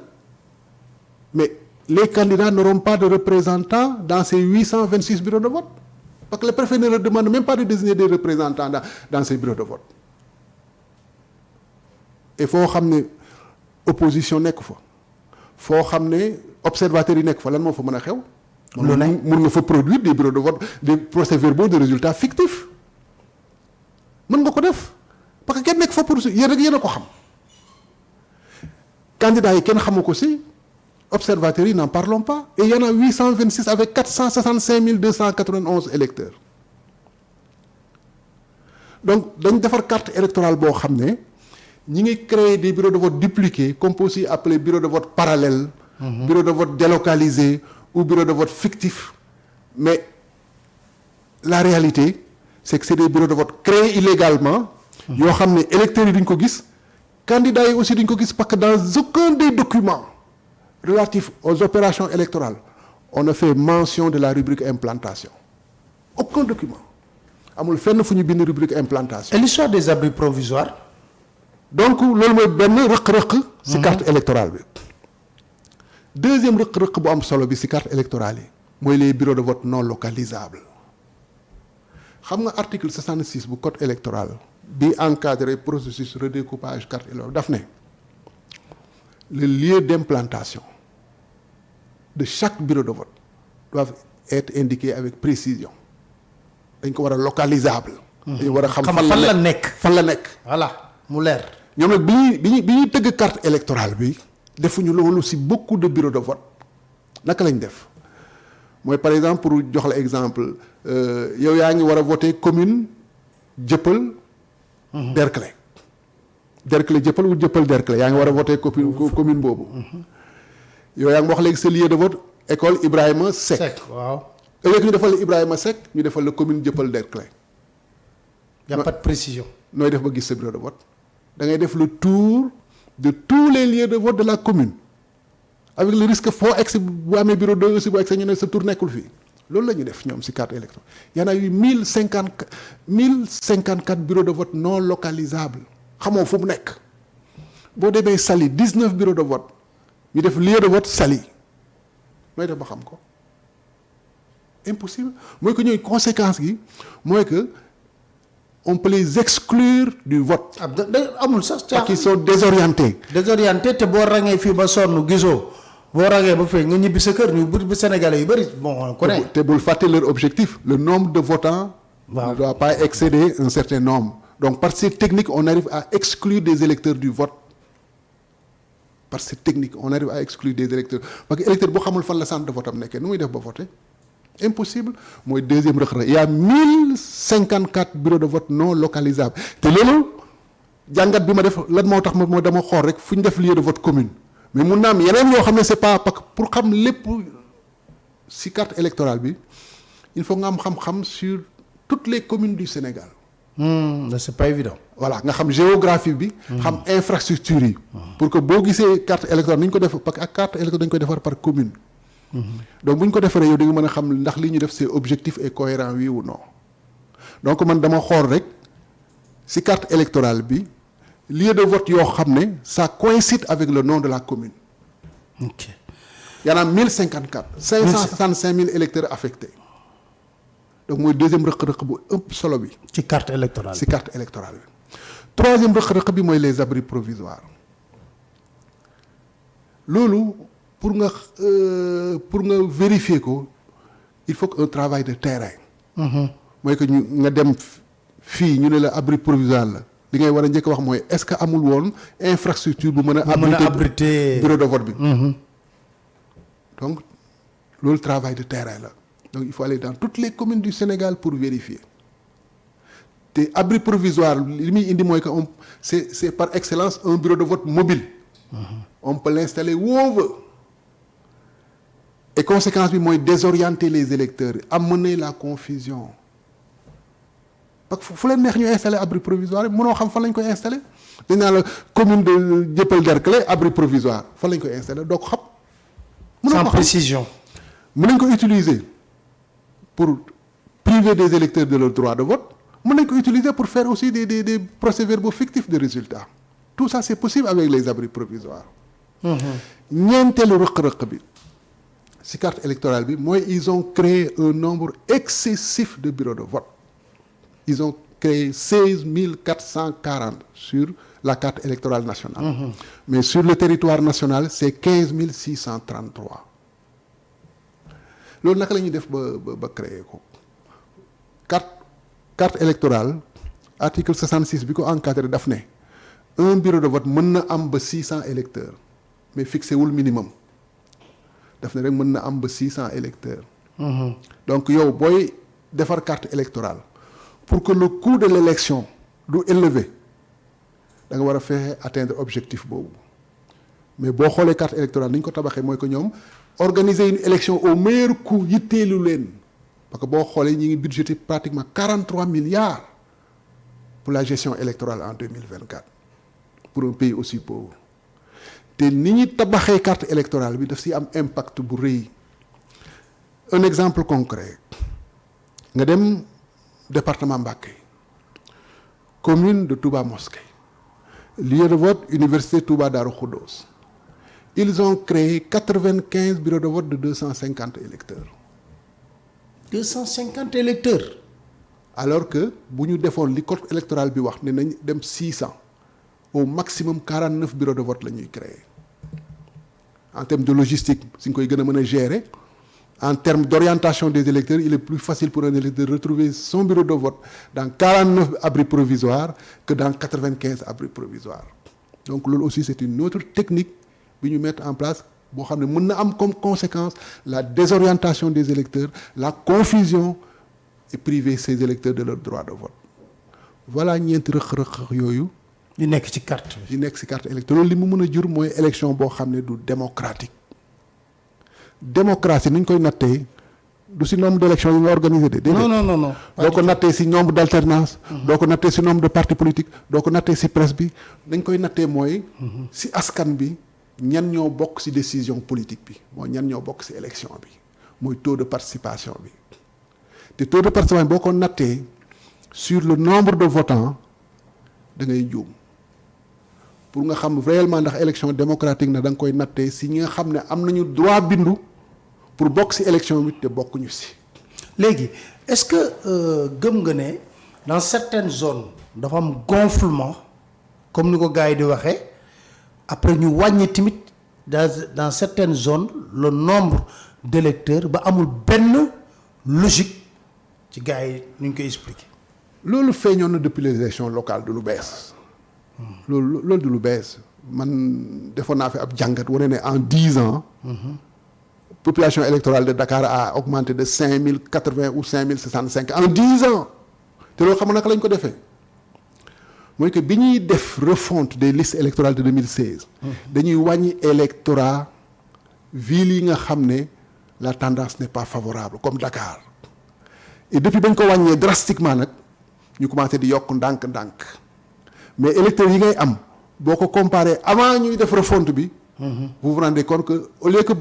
mais les candidats n'auront pas de représentants dans ces 826 bureaux de vote parce que le préfet ne leur demande même pas de désigner des représentants dans ces bureaux de vote et foo xam ne opposition nekk fa foo xam ne observateurs yi nekk fa lan moo fa mën a xew. lu ne mun nga fa produire des bureaux de vote des procès-verbaux de résultats fictifs mën nga ko def parce que kenn nekk fa pour yéen rek yéen a ko xam candidats yi kenn xamu ko si observateurs yi n'en parlons pas et il y en a 826 avec 465 291 électeurs donc dañ defar carte électorale boo xam ne ñi ngi créer des bureaux de vote dupliqués comme aussi appelé bureau de vote parallèle bureau de vote délocalisé ou bureau de vote fictif mais la réalité c'est que c'est des bureaux de vote créés illégalement yoo xam ne électeurs yi duñ ko gis candidats yi aussi duñ ko gis parce que dans aucun des documents relatifs aux opérations électorales on a fait mention de la rubrique implantation aucun document amul fenn fu ñu bind rubrique implantation. et l'histoire des abris provisoires. donc loolu mooy benn rëq-rëq ci carte électorale bi deuxième rëq-rëq bu am solo bi ci carte électorale yi mooy les bureaux de vote non localisables xam nga article 66 bu code électoral bi encadré processus redécoupage carte électorale daf ne le lieu d'implantation de chaque bureau de vote doivent être indiqués avec précision dañ ko war a localisable dañu war a xam fan la nekk fan la nekk voilà mu leer. ñoom nag bi ñuy tëgg carte électorale bi defuñu loolu ci beaucoup de bureaux de vote naka lañ def mooy par exemple pour jox la exemple yow yaa ngi war a voter commune Jëppal Derklé Derklé Jëppal ou Jëppal Derklé yaa ngi war a voter commune boobu yow yaa ngi wax léegi sa lieu de vote école Ibrahima Seck waaw ëllëg ñu defal la Ibrahima Seck ñu defal la commune Jëppal Derklé y a pas de précision. nooy def ba gis sa bureau de vote da ngay def le tour de tous les lieux de vote de la commune avec le risque foo egsi bu amee bureau de aussi bu egsi ñu ne sa tour nekkul fii loolu la ñu def ñoom ci carte électorale y en a eu 1054 bureaux de vote non localisables xamoo fu mu nekk boo demee Saly 19 bureaux de vote ñu def lieu de vote Saly mooy def ba xam ko impossible mooy que ñooy conséquence gi mooy que on peut les exclure du vote. amul sax parce qu'ils sont désorientés. désorienté te boo rangee fii ba sonn gisoo boo rangee ba fee nga ñibbi sa kër ñu bu Sénégalais yu bëri bon ko ne. te bul fàtte leur objectif le nombre de votants. ne doit pas excéder un certain nombre. donc par cette technique on arrive à exclure des électeurs du vote par cette technique on arrive à exclure des électeurs parce que électeur boo xamul fan la centre de vote am nekkee nu muy def ba voter impossible mooy deuxième rëq-rëq il y a 1054 bureaux de vote non localisables te loolu jàngat bi ma def lan moo tax ma dama xool rek fu ñu def lieu de vote commune mais mun naa am yeneen yoo xam ne c'est pas parce que pour xam lépp ci carte électorale bi il faut nga am xam-xam sur toutes les communes du Sénégal. C'est pas évident. voilà nga xam géographie bi. xam infrastructure yi. pour que boo gisee carte électorale ni ñu ko def parce que ak carte électorale dañu koy defar par commune. donc bu ñu ko defaree yow da nga mën a xam ndax li ñu def c'est objectif et cohérent oui ou non donc man dama xool rek ci carte électorale bi lieu de vote yoo xam ne ça coïncide avec le nom de la commune. ok y en a 1054. 565 000 électeurs affectés. donc mooy deuxième rëq-rëq bu ëpp solo bi. ci carte électorale ci carte électorale bi. troisième rëq-rëq bi mooy les abris provisoires loolu. pour nga vérifier ko il faut que un travail de terrain. mooy que ñu nga dem fii ñu ne la abri provisoire la li ngay war a njëkk wax mooy est-ce que amul woon infrastructure bu mën a. abriter bureau de vote bi. donc loolu travail de terrain la donc il faut aller dans toutes les communes du Sénégal pour vérifier te abri provisoire li muy indi mooy que c'est par excellence un bureau de vote mobile. on peut l'installer où on veut. et conséquence bi mooy désorienter les électeurs amener la confusion parce que fu leen neex ñu installer abri provisoire mënoo xam fan lañ koy installer dañ naa la commune de Dieuppeul Derklé abri provisoire fan lañ koy installer doo ko xam. sans précision. mën nañ ko utiliser pour priver des électeurs de leur droit de vote mën nañ ko utiliser pour faire aussi des procès-verbaux fictifs de résultats tout ça c'est possible avec les abris provisoires ñeenteelu rëq-rëq bi ci carte électorale bi mooy ils ont créé un nombre excessif de bureaux de vote ils ont créé 16 440 sur la carte électorale nationale mais sur le territoire national c'est 15 633 loolu naka la ñuy def ba créer ko carte électorale article 66 bi ko encadré daf ne un bureau de vote mën na am ba 600 électeurs mais fixé wul minimum daf ne rek mën na am ba 600 électeurs donc yow booy defar carte électorale pour que le coût de l'élection du élevé da nga war a fexe atteindre objectif boobu mais boo xoolee carte électorale ni ñu ko tabaxee mooy que ñoom organiser une élection au meilleur coût yitteelu leen parce que boo xoolee ñi ngi budgété pratiquement 43 milliards pour la gestion électorale en 2024 pour un pays aussi pauvre te ni ñuy tabaxee carte électorale bi daf si am impact bu rëy un exemple concret nga dem département Mbacké commune de Touba Mosquée lieu de vote université Touba Darou Khoudoss ils ont créé 95 bureaux de vote de 250 électeurs 250 électeurs alors que bu ñu defoon li code électoral bi wax ne nañ dem 600 au maximum 49 bureaux de vote la ñuy créer en termes de logistique si nga koy gën a mën a gérer en termes d'orientation des électeurs il est plus facile pour un électeur de retrouver son bureau de vote dans 49 abris provisoires que dans 95 abris provisoires donc loolu aussi c'est une autre technique bi ñu mettre en place boo xam ne mën na am comme conséquence la désorientation des électeurs la confusion et priver ces électeurs de leur droit de vote voilà ñeenti rëq-rëq yooyu di nekk ci carte di nekk ci carte électorale li mu mën a jur mooy élection boo xam ne du démocratique démocratie ni ñu koy nattee du ci nombre d'élections yi nga organisé de non doo ko nattee ci nombre d'alternance doo ko nattee ci nombre de partis politiques doo ko nattee ci presse bi dañ koy nattee mooy ci askan bi ñan ñoo bokk ci décision politique bi mooy ñan ñoo bokk ci élection bi mooy taux de participation bi te taux de participation boo ko nattee sur le nombre de votants da ngay juum pour nga xam réellement ndax élection démocratique na da nga koy nattee ci ñi nga xam ne am nañu droit bindu pour bokk ci élection bi te bokkuñu ci. léegi est-ce que gëm nga ne dans certaines zones dafa am gonflement comme ni ko gars yi di waxee après ñu wàññi tamit dans certaines zones le nombre d'électeurs ba amul benn logique ci gars yi nu ñu koy expliquer. loolu feeñoon na depuis les élections locales du lu bees. loolu du lu bees man defoon naa fi ab jàngat wane ne en 10 ans. population électorale de Dakar a augmenté de 5080 ou 5065 en 10 ans te loolu xam nga naka lañ ko defee mooy que bi ñuy def refonte des listes électorales de 2016. dañuy wàññi électorat ville yi nga xam ne la tendance n'est pas favorable comme Dakar et depuis bañ ko wàññee drastiquement nag ñu commencé di yokk ndànk-ndànk mais électeurs yi ngay am boo ko comparé avant ñuy def refonte bi. vous vous rendez compte que au lieu que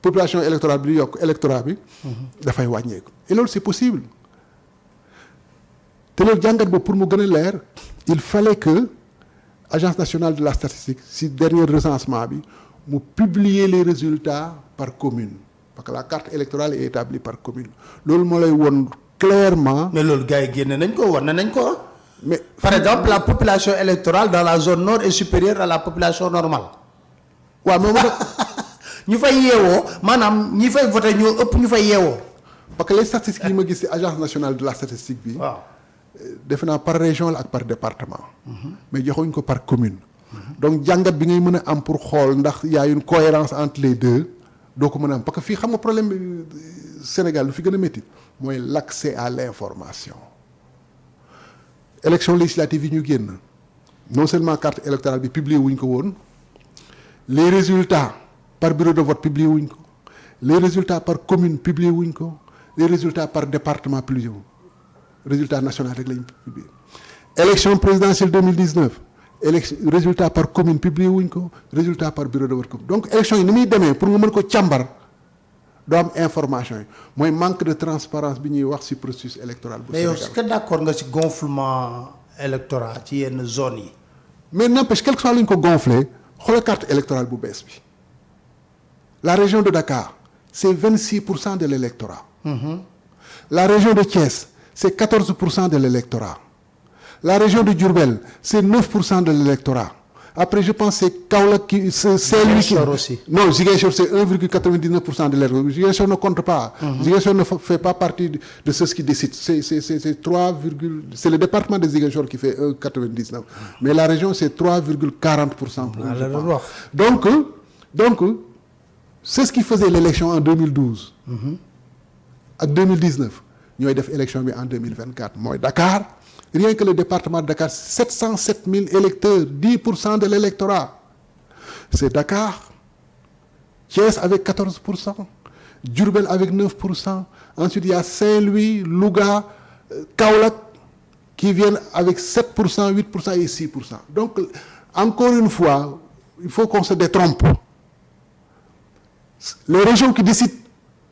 population électorale bi di yokk électorat bi. dafay wàññeeku et loolu c'est possible te loolu jàngat boobu pour mu gën a leer il fallait que agence nationale de la statistique si dernier recensement bi mu publier les résultats par commune parce que la carte électorale est établie par commune loolu moo lay won clairement. mais loolu gars yi génne nañ ko war nañ ko. mais par exemple la population électorale dans la zone nord est supérieure à la population normale. waaw mais ñu fay yeewoo maanaam ñi fay voté ñoo ëpp ñu fay yeewoo. parce que les statistiques yi ma gis ci agence nationale de la statistique bi. waaw defe naa par région la ak par département. mais joxuñ ko par commune. donc jàngat bi ngay mën a am pour xool ndax y a une cohérence entre les deux doo ko mën a am parce que fii xam nga problème bi Sénégal lu fi gën a métti mooy l'accès à l'information. élection législative yi ñu génn non seulement carte électorale bi publié wuñ ko woon les résultats par bureau de vote publié wuñ ko les résultats par commune publié wuñ ko les résultats par département publié wuñ résultat national rek lañ publié élection présidentielle 2019 résultat par commune publié wuñ ko résultat par bureau de vote donc élection yi ni muy demee pour nga mën ko càmbar doo am information yi mooy manque de transparence bi ñuy wax ci processus électoral bu mais yow Sénégal. est-ce que d'accord nga ci gonflement électoral ci yenn zones yi. mais n'empêche quel que soit lu ñu ko gonflé xoolal carte électorale bu bees bi la région de Dakar c'est 26% de l'électorat. La région de Thiès c'est 14% de l'électorat. La région de Diourbel c'est 9% de l'électorat. Après je pense c'est Kaolack qui c'est Saint-Louis qui aussi. non Ziguinchor c'est 1,99% de l'électorat. Ziguinchor ne compte pas. Ziguinchor ne fait pas partie de ceux qui décident. C'est 3, c'est le département de Ziguinchor qui fait 1,99. Mais la région c'est 3,40% pour je pense. Donc c'est ce qui faisait l'élection en 2012. Ak 2019 ñooy def élection bi en 2024 mooy Dakar. Rien que le département de Dakar, 707 000 électeurs, 10% de l'électorat. C'est Dakar, Thiès avec 14%, Diourbel avec 9%. Ensuite, il y a Saint-Louis, Louga, Kaolack qui viennent avec 7%, 8% et 6%. Donc, encore une fois, il faut qu'on se détrompe. Les régions qui décident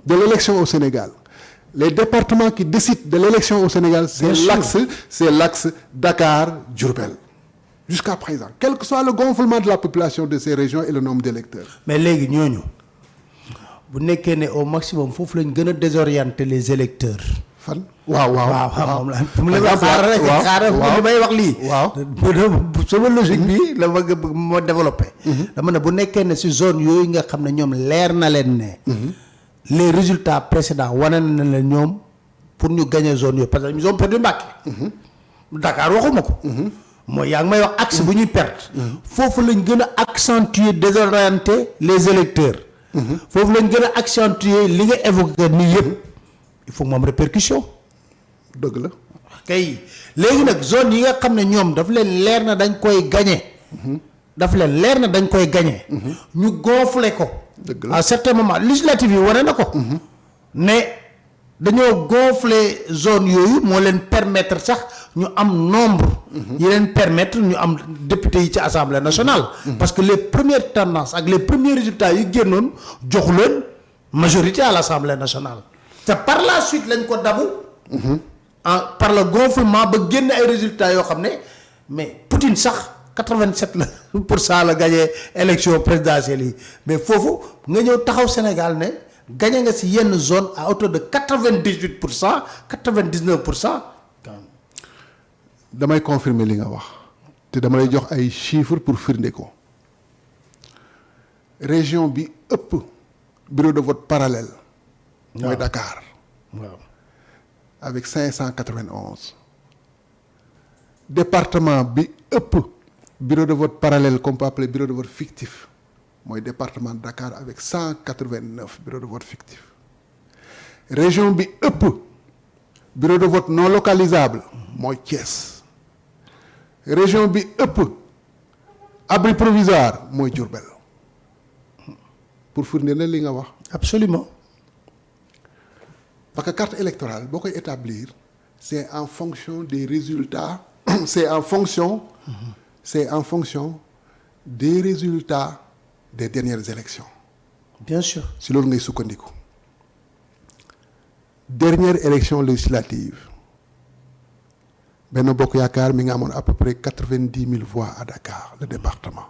de l'élection au Sénégal, les départements qui décident de l'élection au Sénégal, c'est l'axe Dakar-Diourbel. Jusqu'à présent, quel que soit le gonflement de la population de ces régions et le nombre d'électeurs. Mais léegi ñooñu bu nekkee ne au maximum foofu lañ gën a désorienter les électeurs. fan waaw moom la fu mu la wax xaaral li may wax lii. sama logique bi la ma bëgg moo développé. dama ne bu nekkee ne ci zone yooyu nga xam ne ñoom leer na leen ne. Les résultats précédents wane na la ñoom pour ñu gagner zone yooyu parce que ils ont perdu Mbacké. Dakar waxuma ko. mooy yaa ngi may wax axe bu ñuy perdre. foofu lañ gën a accentuer désorienter les électeurs. foofu lañ gën a accentuer li nga évoqué nii yëpp il faut que mu am répercussion. dëgg la. kay léegi nag zone yi nga xam ne ñoom daf leen leer na dañ koy gagner. daf leen leer na dañ koy gagner. ñu gonfler ko. dëgg la à certain moment législative yi wane na ko. ne dañoo gonfler zone yooyu moo leen permettre sax ñu am nombre. yi leen permettre ñu am député yi ci assemblée nationale. parce que les premières tendances ak les premiers résultats yi génnoon joxu leen majorité à l'assemblée nationale. te par la suite lañ ko dabu. par le gonflement ba génn ay résultats yoo xam ne mais Poutine sax. 87% la gagné élection présidentielle yi mais foofu nga ñëw taxaw Sénégal ne gagné nga ci yenn zone à hauteur de 98%, 99%. damay confirmer li nga wax te dama lay jox ay chiffres pour firnde ko région bi ëpp bureau de vote parallèle. mooy Dakar. waaw avec 591. département bi ëpp. bureau de vote parallèle qu'on peut appeler bureau de vote fictif mooy département de Dakar avec 189 bureaux de vote fictifs. Région bi ëpp bureau de vote non localisable mooy Thiès. Région bi ëpp abri provisoire mooy Diourbel pour fournir na li nga wax. Absolument. Parce que carte électorale boo koy établir c'est en fonction des résultats c'est en fonction des résultats des dernières élections. Bien sûr. Si loolu ngay sukkandiku. Dernière élection législative Benno Bokk Yaakaar mi nga amoon à peu près 90 000 voix à Dakar, le département.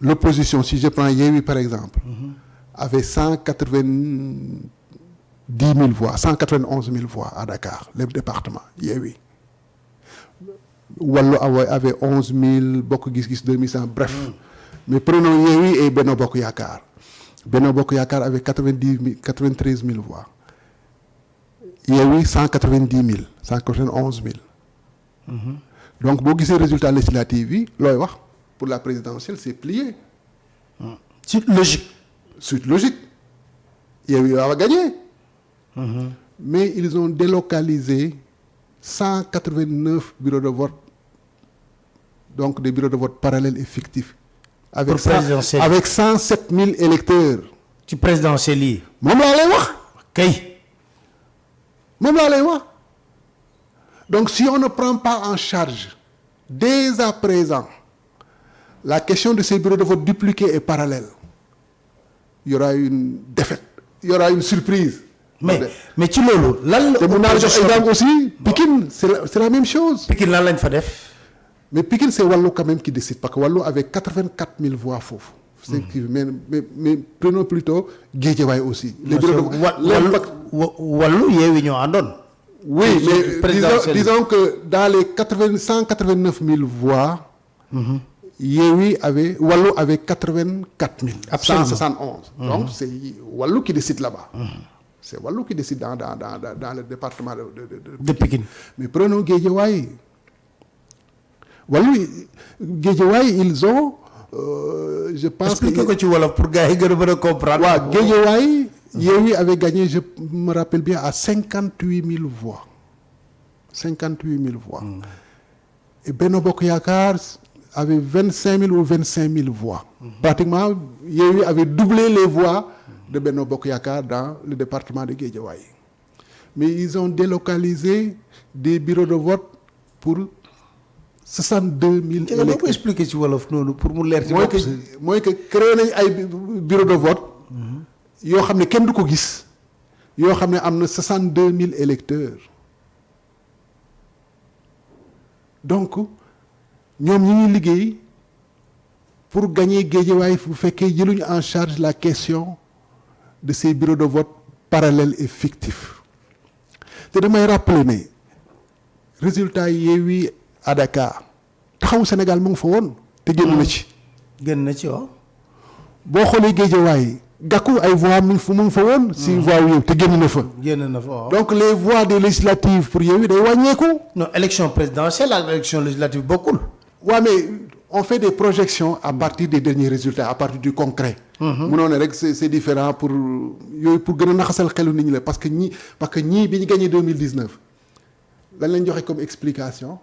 L'opposition, si je prends Yewwi par exemple, avait 190 000 voix, 191 000 voix à Dakar, le département, Yewwi. Wallu avait 11 000, Bokk Gis Gis 2100, bref. Mais prenons Yewwi et Benno Bokk Yaakaar. Benno Bokk Yaakaar avait 93 000 voix. Yewwi 190 000, 191 000. Donc boo gisee résultat législatif yi looy wax pour la présidentielle c'est plié. Suite logique. Suite logique. Yewwi va gagner. Mais ils ont délocalisé 189 bureaux de vote, donc des bureaux de vote parallèles et fictifs. Avec 107 000 électeurs. ci présidentielle yi. moom laa lay wax. kay. moom laa lay wax. Donc si on ne prend pas en charge dès à présent la question de ces bureaux de vote dupliqués et parallèles il y aura une défaite, il y aura une surprise. mais ci loolu lan la. te mun naa la jox exemple aussi Pikine c'est la même chose. Pikine lan lañ fa def. mais Pikine c'est Wallu quand même qui décide parce que Wallu avait 84 000 voix foofu. c'est mais prenons plutôt Guédiawaye aussi. les bureaux Wallu Yewwi ñoo àndoon. oui mais disons que dans les 189 000 voix. Wallu avait 84 000. Absolument. 171. Donc c'est Wallu qui décide là-bas. C'est Wallu qui décide dans le département de Pikine. Mais prenons Guédiawaye. Wallu Guédiawaye ils ont je pense expliquez ko ci wolof pour gars yi gën a mën a comprendre. waaw Guédiawaye Yewwi avait gagné je me rappelle bien à 58 000 voix. 58 000 voix. Et Benno Bokk Yaakaar avait 25 000 ou 25 000 voix. Pratiquement Yewwi avait doublé les voix de Benno Bokk Yaakaar dans le département de Guédiawaye. Mais ils ont délocalisé des bureaux de vote pour 62 000 électeurs. Nga ko expliquer ci wolof noonu pour mu leer ci bopp. mooy que créé nañ ay bureau de vote. yoo xam ne kenn du ko gis. yoo xam ne am na 62 000 électeurs. donc ñoom ñi ngi liggéey pour gagner Guédiawaye bu fekkee jëluñu en charge la question de ces bureaux de vote parallèles et fictifs te damay rappeler ne résultat Yewwi à Dakar Taxawu Sénégal mu ngi fa woon te génn na ci. génn na ci waaw. boo xoolee Guédiawaye Gakou ay voix mu ngi fa woon. si voix wu Yewwi te génn na fa. génn na fa waaw. donc les voix des législatives pour Yewwi day wàññeeku. non élection présidentielle ak élection législative bokkul. waaw mais on fait des projections à partir des derniers résultats à partir du concret. munoo ne rek c'est différent pour yooyu pour gën a naxasal xelu nit ñi la parce que ñii bi ñu gagné 2019 lan lañ joxe comme explication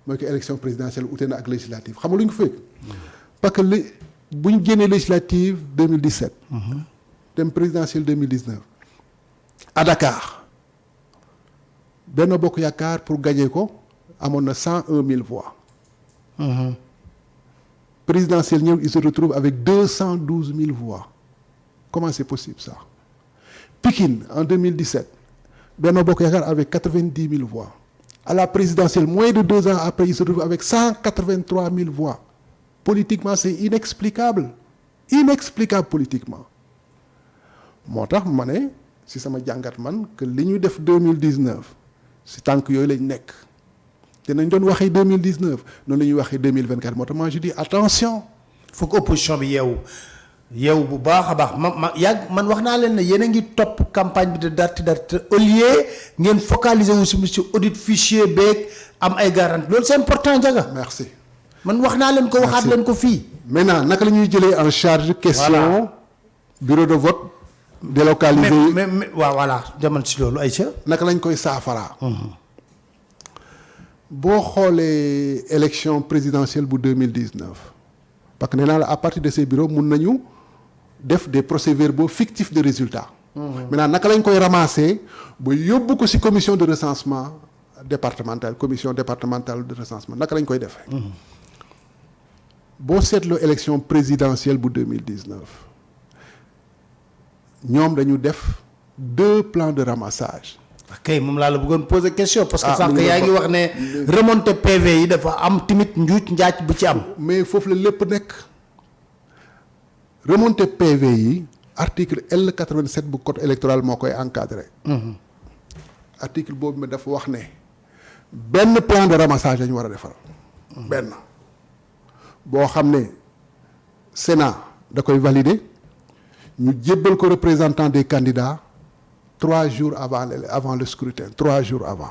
mooy que élection présidentielle ute na ak législative xam nga lu ñu ko fekk. parce que bu ñu génnee législative 2017. dem présidentielle 2019. à Dakar Benno Bokk Yaakaar pour gagner ko amoon na 101 000 voix. Présidentielle ñëw il se retrouve avec 212 000 voix. Comment c'est possible ça? Pikine en 2017 Benno Bokk Yaakaar avec 90 000 voix. À la présidentielle moins de 2 ans après il se retrouve avec 183 000 voix. Politiquement c'est inexplicable politiquement. moo tax ma ne si sama jàngat man que li ñu def 2019 si tànk yooyu lañ nekk. te nañ doon waxee 2019 noonu la ñuy waxee 2024 moo tax moi je dis attention. faut que opposition bi yeewu bu baax a baax man wax naa leen ne yéen a ngi topp campagne bi de date au lieu ngeen focaliser wu si monsieur audit fichier beeg am ay garantie loolu c'est important Ndiaga. merci. man wax naa leen ko waxaat leen ko fii. maintenant naka la ñuy jëlee en charge. question bureau de vote. délocalisé mais waaw voilà demal si loolu Aïcha. naka lañ koy saafaraa. boo xoolee élection présidentielle bu 2019 parce que nee naa la à partir de ces bureaux mun nañu def des procès-verbaux fictifs de résultats. maintenant naka lañ koy ramasser ba yóbbu ko ci commission de recensement départementale commission départementale de recensement naka lañ koy defee. boo seetloo élection présidentielle bu 2019 ñoom dañu def 2 plans de ramassage. ok moom laa la bëggoon poser question. parce que sànq yaa ngi wax ne remontée PV yi dafa am tamit njuuj njaaj bu ci am. mais foofu la lépp nekk remontée PV yi article L87 bu code électoral moo koy encadré. article boobu dafa wax ne benn plan de ramassage la ñu war a defar. benn boo xam ne Sénat da koy valider ñu jébbal ko représentant des candidats. 3 jours avant le scrutin 3 jours avant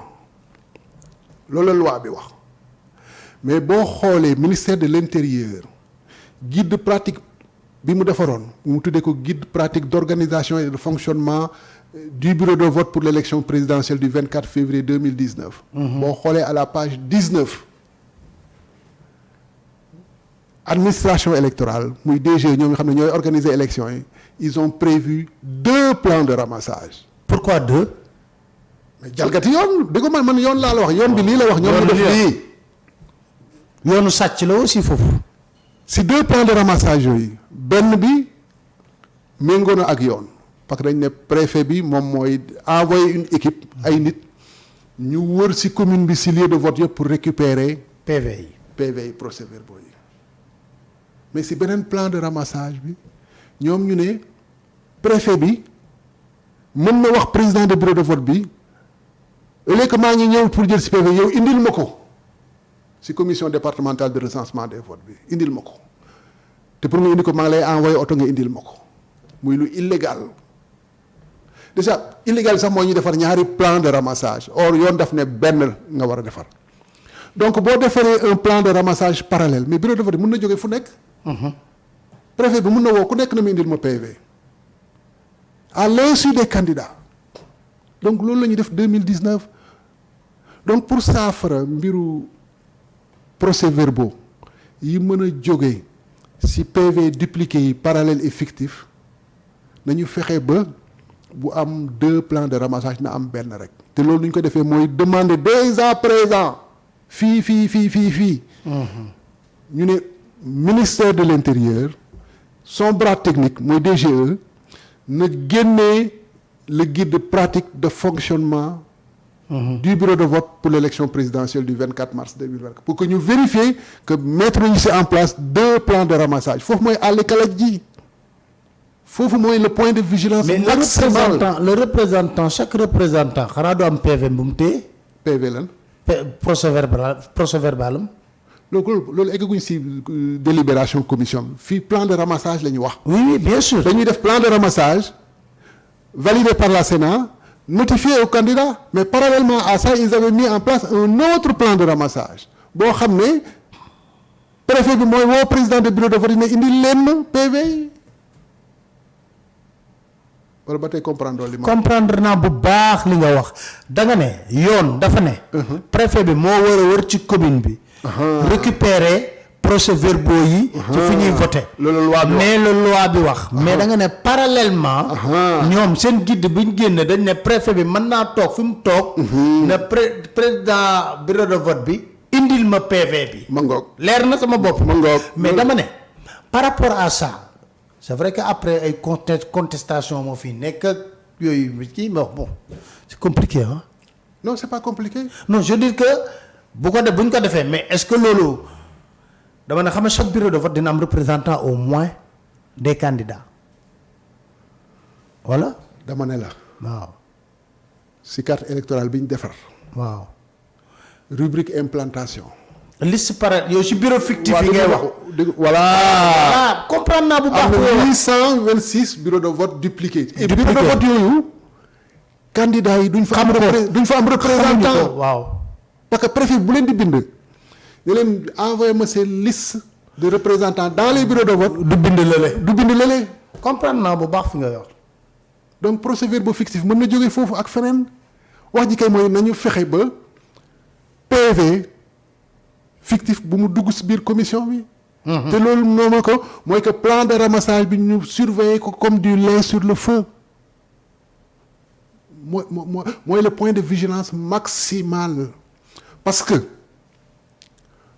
loolu la loi bi wax mais boo xoolee ministère de l'intérieur guide pratique bi mu defaroon mu tuddee ko guide pratique d'organisation et de fonctionnement du bureau de vote pour l'élection présidentielle du 24 février 2019. boo xoolee à la page 19 administration électorale muy DG ñoom nga xam ne ñooy organiser élection yi ils ont prévu 2 plans de ramassage. pourquoi 2. mais jalgati yoon di ko man yoon laa la wax yoon bi lii la wax. ñoom ñu def lii yoonu sàcc la aussi foofu. si 2 plans de ramassage yooyu benn bi méngoo na ak yoon parce que dañ ne préfet bi moom mooy envoyer une équipe ay nit ñu wër ci commune bi ci lieu de vote yëpp pour récupérer PV yi procès-verbaux yi mais ci beneen plan de ramassage bi ñoom ñu ne préfet bi mën na wax président de bureau de vote bi au lieu que maa ngi ñëw pour jël ci PV yow indil ma ko ci commission départementale de recensement des votes bi indil ma ko te pour nga indi ko maa ngi lay envoyer oto nga indil ma ko muy lu illégal déjà illégal sax mooy ñu defar ñaari plan de ramassage or yoon daf ne benn nga war a defar donc boo defaree un plan de ramassage parallèle mais bureau de vote mën na jógee fu nekk. préfet bi mën na woo ku nekk na mu indil ma PV à l'insu des candidats donc loolu la ñuy def 2019 donc pour saafara mbiru procès-verbaux yi mën a jógee ci PV dupliqué yi parallèle et fictif nañu fexe ba bu am 2 plans de ramassage na am benn rek te loolu lu ñu ko defee mooy demander dès à présent fii ñu ne ministère de l'intérieur son bras technique mooy DGE na génnee le guide pratique de fonctionnement du bureau de vote pour l'élection présidentielle du 24 mars 2024 pour que ñu vérifier que mettre nañu ci en place 2 plans de ramassage foofu mooy àllikalaj ji foofu mooy le point de vigilance maximal. Mais le représentant chaque représentant xanaa du am PV bu mu téye. PV lan. procès verbal am. loolu eggaguñ ci délibération commission bi fii plan de ramassage la ñu wax. oui bien sûr. dañuy def plan de ramassage validé par la Sénat notifié aux candidats mais parallèlement à ça ils avaient mis en place un autre plan de ramassage boo xam ne préfet bi mooy woo président de bureau de vote ne indi leen PV yi. wala ba tey comprendre li ma. comprendre naa bu baax li nga wax da nga ne yoon dafa ne. préfet bi moo war a wër ci commune bi. récupérer procès-verbaux yi. ci fi ñuy voté. loolu loi bi mais le loi bi wax. mais da nga ne parallèlement. ñoom seen guide bi ñu génne dañ ne préfet bi mën naa toog fi mu toog. ne président bureau de vote bi indil ma PV bi. ma ngoog leer na sama bopp. ma ngoog mais dama ne par rapport à ça. c'est vrai que après ay contestation moo fi nekk ak yooyu kii mais bon c'est compliqué hein. non c'est pas compliqué. non je dis que bu ko def bu ñu ko defee mais est-ce que loolu dama ne xam ne chaque bureau de vote dina am représentant au moins des candidats voilà. dama ne la. waaw. ci carte électorale bi ñu defar. waaw. rubrique implantation. liste pare yow ci bureau fictif yi ngay wax. voilà. comprendre naa bu baax. am na 826 bureaux de vote dupliqués. et bureau de vote yooyu. candidats yi duñ fa am. représentant waaw. parce que préfet bu leen di bind. ne leen envoyé ma seen liste de représentants dans les bureaux de vote. du bind lële. comprendre naa bu baax fi nga yor. donc procès-verbaux fictif mën na jógee foofu ak feneen wax ji kay mooy nañu fexe ba PV. fictif bu mu dugg ci biir commission bi. te loolu moom ko mooy que plan de ramassage bi ñu surveiller ko comme du lait sur le feu mooy le point de vigilance maximal parce que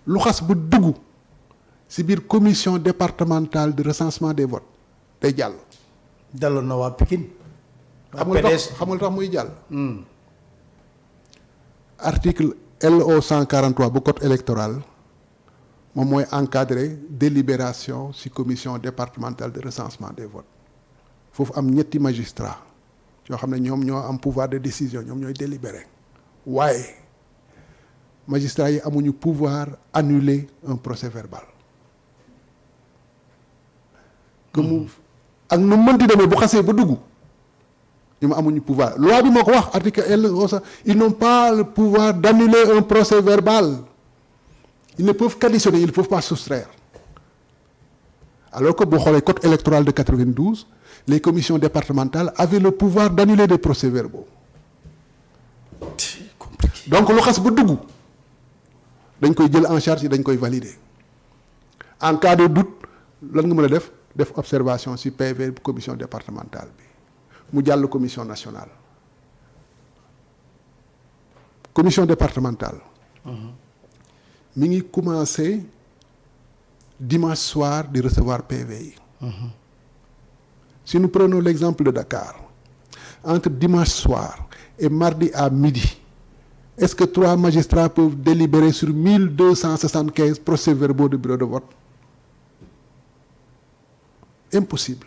lu xas bu dugg ci biir commission départementale de recensement des votes day jàll. daloon na waa Pikine. xam nga lu tax muy jàll. article LO 143 bu code électoral moom mooy encadrer délibération ci commission départementale de recensement des votes foofu am ñetti magistrat yoo xam ne ñoom ñoo am pouvoir de décision ñoom ñooy délibérer waaye magistrats yi amuñu pouvoir annuler un procès verbal que mu ak nu mënti demee bu xasee ba dugg ñoom amuñu pouvoir loi bi moo ko wax article L ils n'ont pas le pouvoir d'annuler un procès verbal ils ne peuvent qu'additionner ils ne peuvent pas soustraire alors que boo xoolee code électoral de 92 les commissions départementales avaient le pouvoir d'annuler des procès-verbaux donc lu xas ba dugg dañ koy jël en charge dañ koy valider en cas de doute lan nga mën a def observation ci PV commission départementale bi mu jàll commission nationale commission départementale mi ngi commencé dimanche soir di recevoir PV yi Si nous prenons l'exemple de Dakar, entre dimanche soir et mardi à midi, est-ce que 3 magistrats peuvent délibérer sur 1275 procès-verbaux de bureau de vote? Impossible.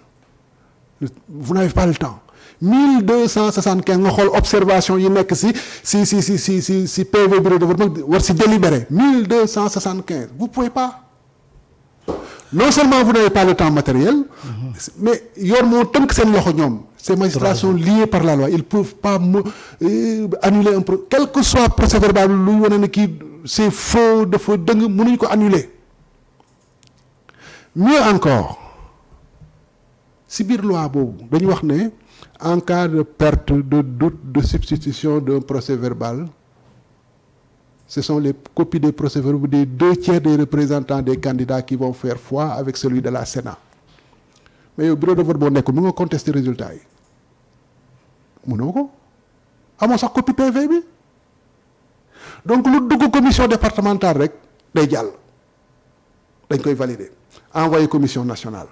Vous n'avez pas le temps. 1275 nga xool observation yi nekk si PV bureau de vote war si délibéré 1275 vous pouvez pas. Non seulement vous n'avez pas le temps matériel, mais yoon moo tënk seen loxo ñoom. Ces magistrats sont liés par la loi. Ils ne peuvent pas annuler un procès. Quel que soit procès verbal, c'est faux, dafa dëng, mënuñu ko annuler. Mieux encore, si biir loi boobu dañu wax ne en cas de perte, de doute, de substitution d'un procès verbal, ce sont les copies des procès-verbaux des 2/3 des représentants des candidats qui vont faire foi avec celui de la Sénat. Mais au bureau de vote boo nekk mu nga contester résultat yi mënoo ko amoo sax copie PV bi donc lu dugg commission départementale rek day jàll dañ koy valider envoyer commission nationale.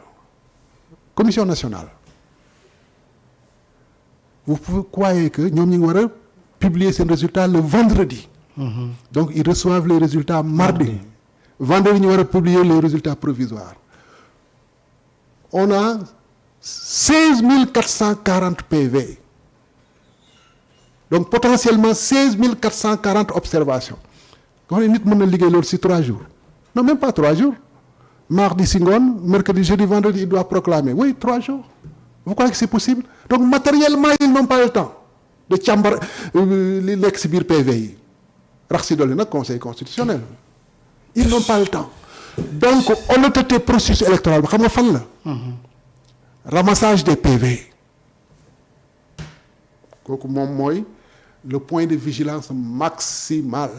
Vous croyez que ñoom ñu ngi war a publier seen résultat le vendredi. Donc ils reçoivent les résultats mardi. Vendredi ñu war a publier les résultats provisoires. On a 16 440 PV. Donc potentiellement 16 440 observations. Quand on nit mën na liggéey loolu si 3 jours. Non, même pas 3 jours. Mardi si ngoon, mercredi, jeudi, vendredi, il doit proclamer. Oui, 3 jours. Vous croyez que c'est possible? Donc matériellement, ils n'ont pas le temps de càmbar li nekk si biir PV yi. Rax si dolli nag conseil constitutionnel. Ils n'ont pas le temps. Donc honnêteté processus électoral bi xam nga fan la. Ramassage des PV. kooku moom mooy le point de vigilance maximal.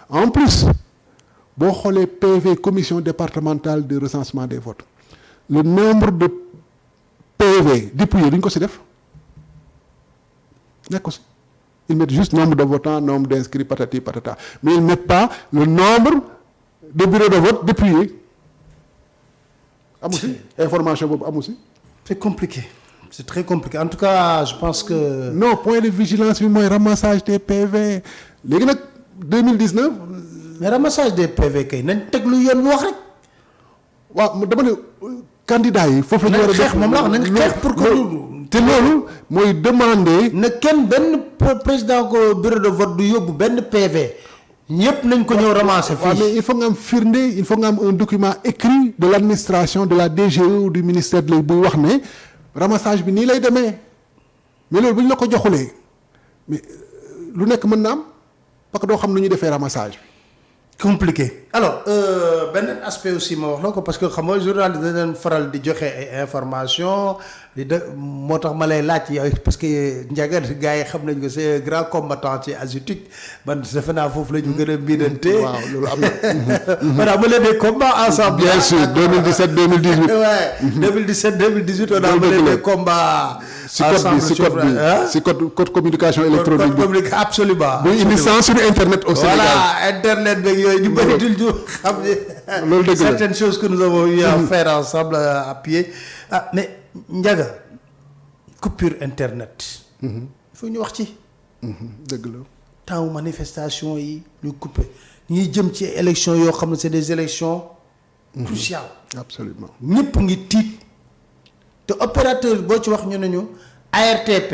En plus boo xoolee PV commission départementale de recensement des votes le nombre de PV dépouillés duñ ko si def nekk ko si. Ils mettent juste nombre de votants, nombre d'inscrits, patati patata. Mais ils ne mettent pas le nombre de bureaux de vote dépouillés. Information boobu amu si. C'est compliqué. C'est très compliqué. En tout cas, je pense que... Non, point de vigilance bi mooy ramassage des PV. Léegi nag 2019. Mais ramassage des PV kay nañ teg lu yoon wax rek. waaw dama ne candidat yi foofu la ñu war a def moom la wax nañ xeex pour que. te loolu mooy demander. ne kenn benn président ko bureau de vote du yóbbu benn PV ñëpp nañ ko ñëw ramasser fii. mais il faut nga am firnde il faut nga am un document écrit de l'administration de la DGE ou du ministère de buy wax ne ramassage bi nii lay demee mais loolu bu ñu la ko joxulee mais lu nekk mën na am parce que doo xam nu ñuy defee ramassage bi. Compliqué. Alors beneen aspect aussi ma wax la ko parce que xam nga journaliste dañ faral di joxe ay information di de moo tax ma lay laaj yow parce que Ndiaga gars yi xam nañ ko c'est grand combattant ci AGETIP man defe naa foofu la ñu gën a miinante. waaw loolu am na. maanaam ma leen des combats ensemble. bien sûr 2017 2018. ouais 2017 2018 on a mené des combats. ensemble si code communication électronique. code communication absolument. bu indi censure internet au Sénégal. voilà internet beeg yooyu ñu bëri dul ñu xam ne. loolu dëgg la certaines choses que nous avons eu à faire ensemble à pied mais Ndiaga coupure internet. il faut ñu wax ci. dëgg la. temps manifestation yi ñu coupé ñuy jëm ci élections yoo xam ne c'est des élections cruciales. absolument ñëpp ngi tiit te opérateur boo ci wax ñu ne ñu ARTP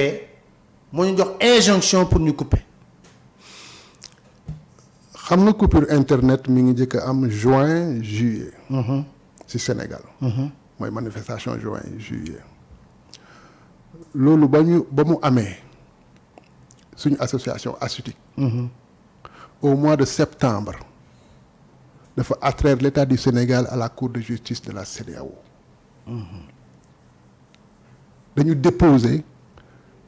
moo ñu jox injonction pour ñu couper. xam nga coupure internet mi ngi njëkk a am juin juillet. ci Sénégal. mooy manifestation juin juillet. loolu ba mu amee suñu association ASUTIC. au mois de septembre dafa attraire l'État du Sénégal à la Cour de justice de la CEDEAO. dañu déposer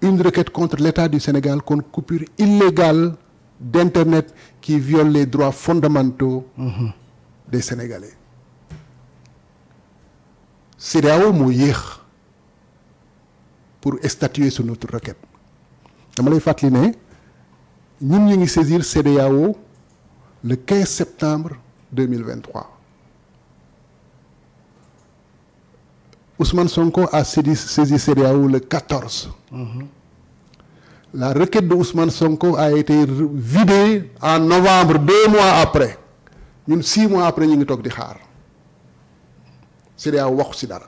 une requête contre l'État du Sénégal contre coupure illégale d'internet qui viole les droits fondamentaux des Sénégalais. CEDEAO moo yéex pour statuer sur notre requête dama lay fàttali ne ñun ñu ngi saisir CEDEAO le 15 septembre 2023 Ousmane Sonko a saisi CEDEAO le 14. La requête de Ousmane Sonko a été vidée en novembre 2 mois après ñun 6 mois après ñu ngi toog di xaar CEDEAO waxu ci dara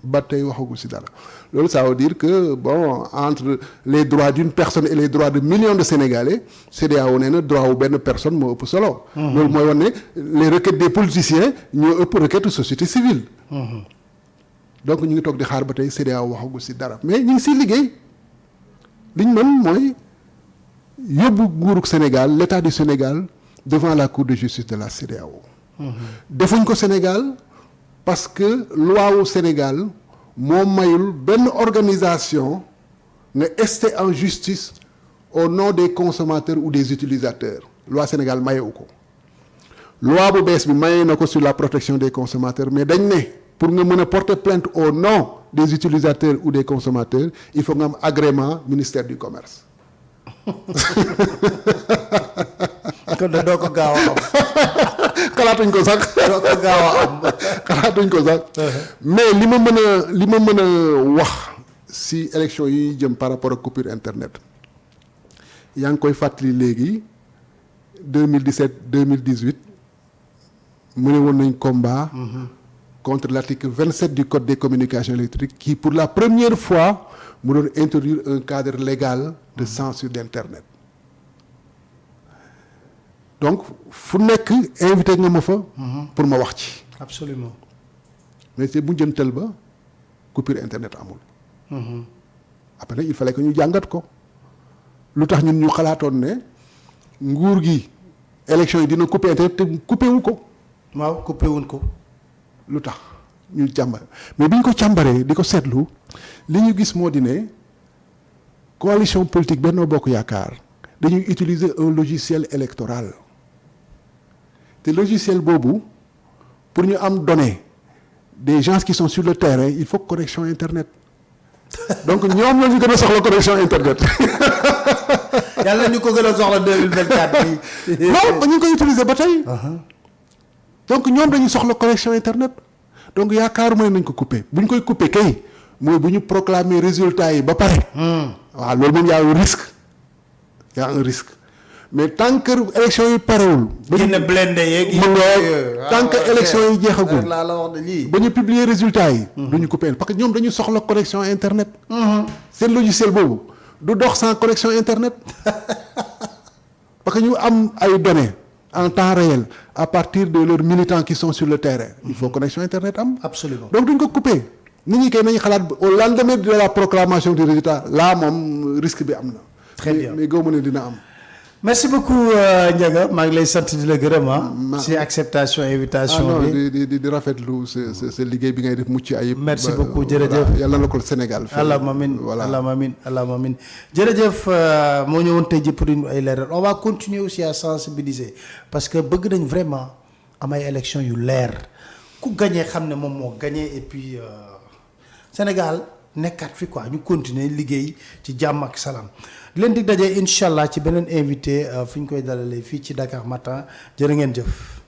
ba tey waxagul ci dara loolu ça veut dire que bon entre les droits d'une personne et les droits de millions de Sénégalais CEDEAO nee na droit wu benn personne moo ëpp solo. loolu mooy wane ne les requêtes des politiciens ñoo ëpp requête société civile. donc ñu ngi toog di xaar ba tey CEDEAO waxagul ci dara mais ñu ngi ciy liggéey. li ñu mën mooy yóbbu nguurug Sénégal l'état du Sénégal devant la cour de justice de la CEDEAO. defuñ ko Sénégal parce que loi wu Sénégal moo mayul benn organisation nga ester en justice au nom des consommateurs ou des utilisateurs loi Sénégal mayewu ko. loi bu bees bi mayee na ko sur la protection des consommateurs mais dañ ne pour nga mën a porter plainte au nom des utilisateurs ou des consommateurs il faut nga am agrément ministère du commerce. kon de doo ko gaaw a am. xalaatuñ ko sax. doo ko gaaw a am. xalaatuñ ko sax. mais li ma mën a wax si élection yi jëm par rapport ak coupure internet yaa ngi koy fàttali léegi 2017 2018 mu ne woon nañ combat. contre l'article 27 du code des communications électriques qui pour la première fois mu doon introduire un cadre légal de censure d'internet donc fu nekk invité nga ma fa pour ma wax ci absolument mais c'est bu jëntal ba coupure internet amul après nag il fallait que ñu jàngat ko lu tax ñun ñu xalaatoon ne nguur gi élection yi dina couper internet te coupé wu ko waaw coupé wuñ ko lu tax ñu càmbar mais bi ñu ko càmbaree di ko seetlu li ñu gis moo di ne coalition politique Benno Bokk Yaakaar dañuy utiliser un logiciel électoral te logiciel boobu pour ñu am données des gens qui sont sur le terrain il faut connexion internet donc ñoom la ñu gën a soxla connexion internet. yàlla ñu ko gën a soxla 2024 bi. non ñu ngi koy utiliser ba tey. donc ñoom dañu soxla connexion internet donc yaakaaruma ne nañ ko couper bu ñu koy couper kay mooy bu ñu proclamer résultat yi ba pare. waaw loolu moom y a un risque y a un risque mais tant que élection yi parewul. ba ñu blende yeeg tant que élection yi jeexagul. laa la wax de lii. ba ñu publier résultat yi. du ñu couper parce que ñoom dañu soxla connexion internet. seen logiciel boobu du dox sans connexion internet parce que ñu am ay données. en temps réel à partir de leurs militants qui sont sur le terrain il faut connexion internet am. absolument donc duñ ko couper nit ñi kay nañu xalaat au lendemain de la proclamation du résultat là moom risque bi am na. très bien mais gëw ma ne dina am. merci beaucoup Ndiaga maa ngi lay sant di la gërëm ci acceptation invitation bi. di rafetlu sa liggéey bi ngay def mucc ayib. merci beaucoup jërëjëf yàlla na ko Sénégal. allahumma amiin allahumma amiin jërëjëf moo ñëwoon tey ji pour ñu ay leeral on va continuer aussi à sensibiliser parce que bëgg nañ vraiment am ay élections yu leer ku gagné xam ne moom moo gagné et puis Sénégal nekkaat fi quoi ñu continuer liggéey ci jàmm ak salaam. leen di daje incha allah ci beneen invité fi ñu koy dalalee fii ci Dakar Matin jërë ngeen jëf.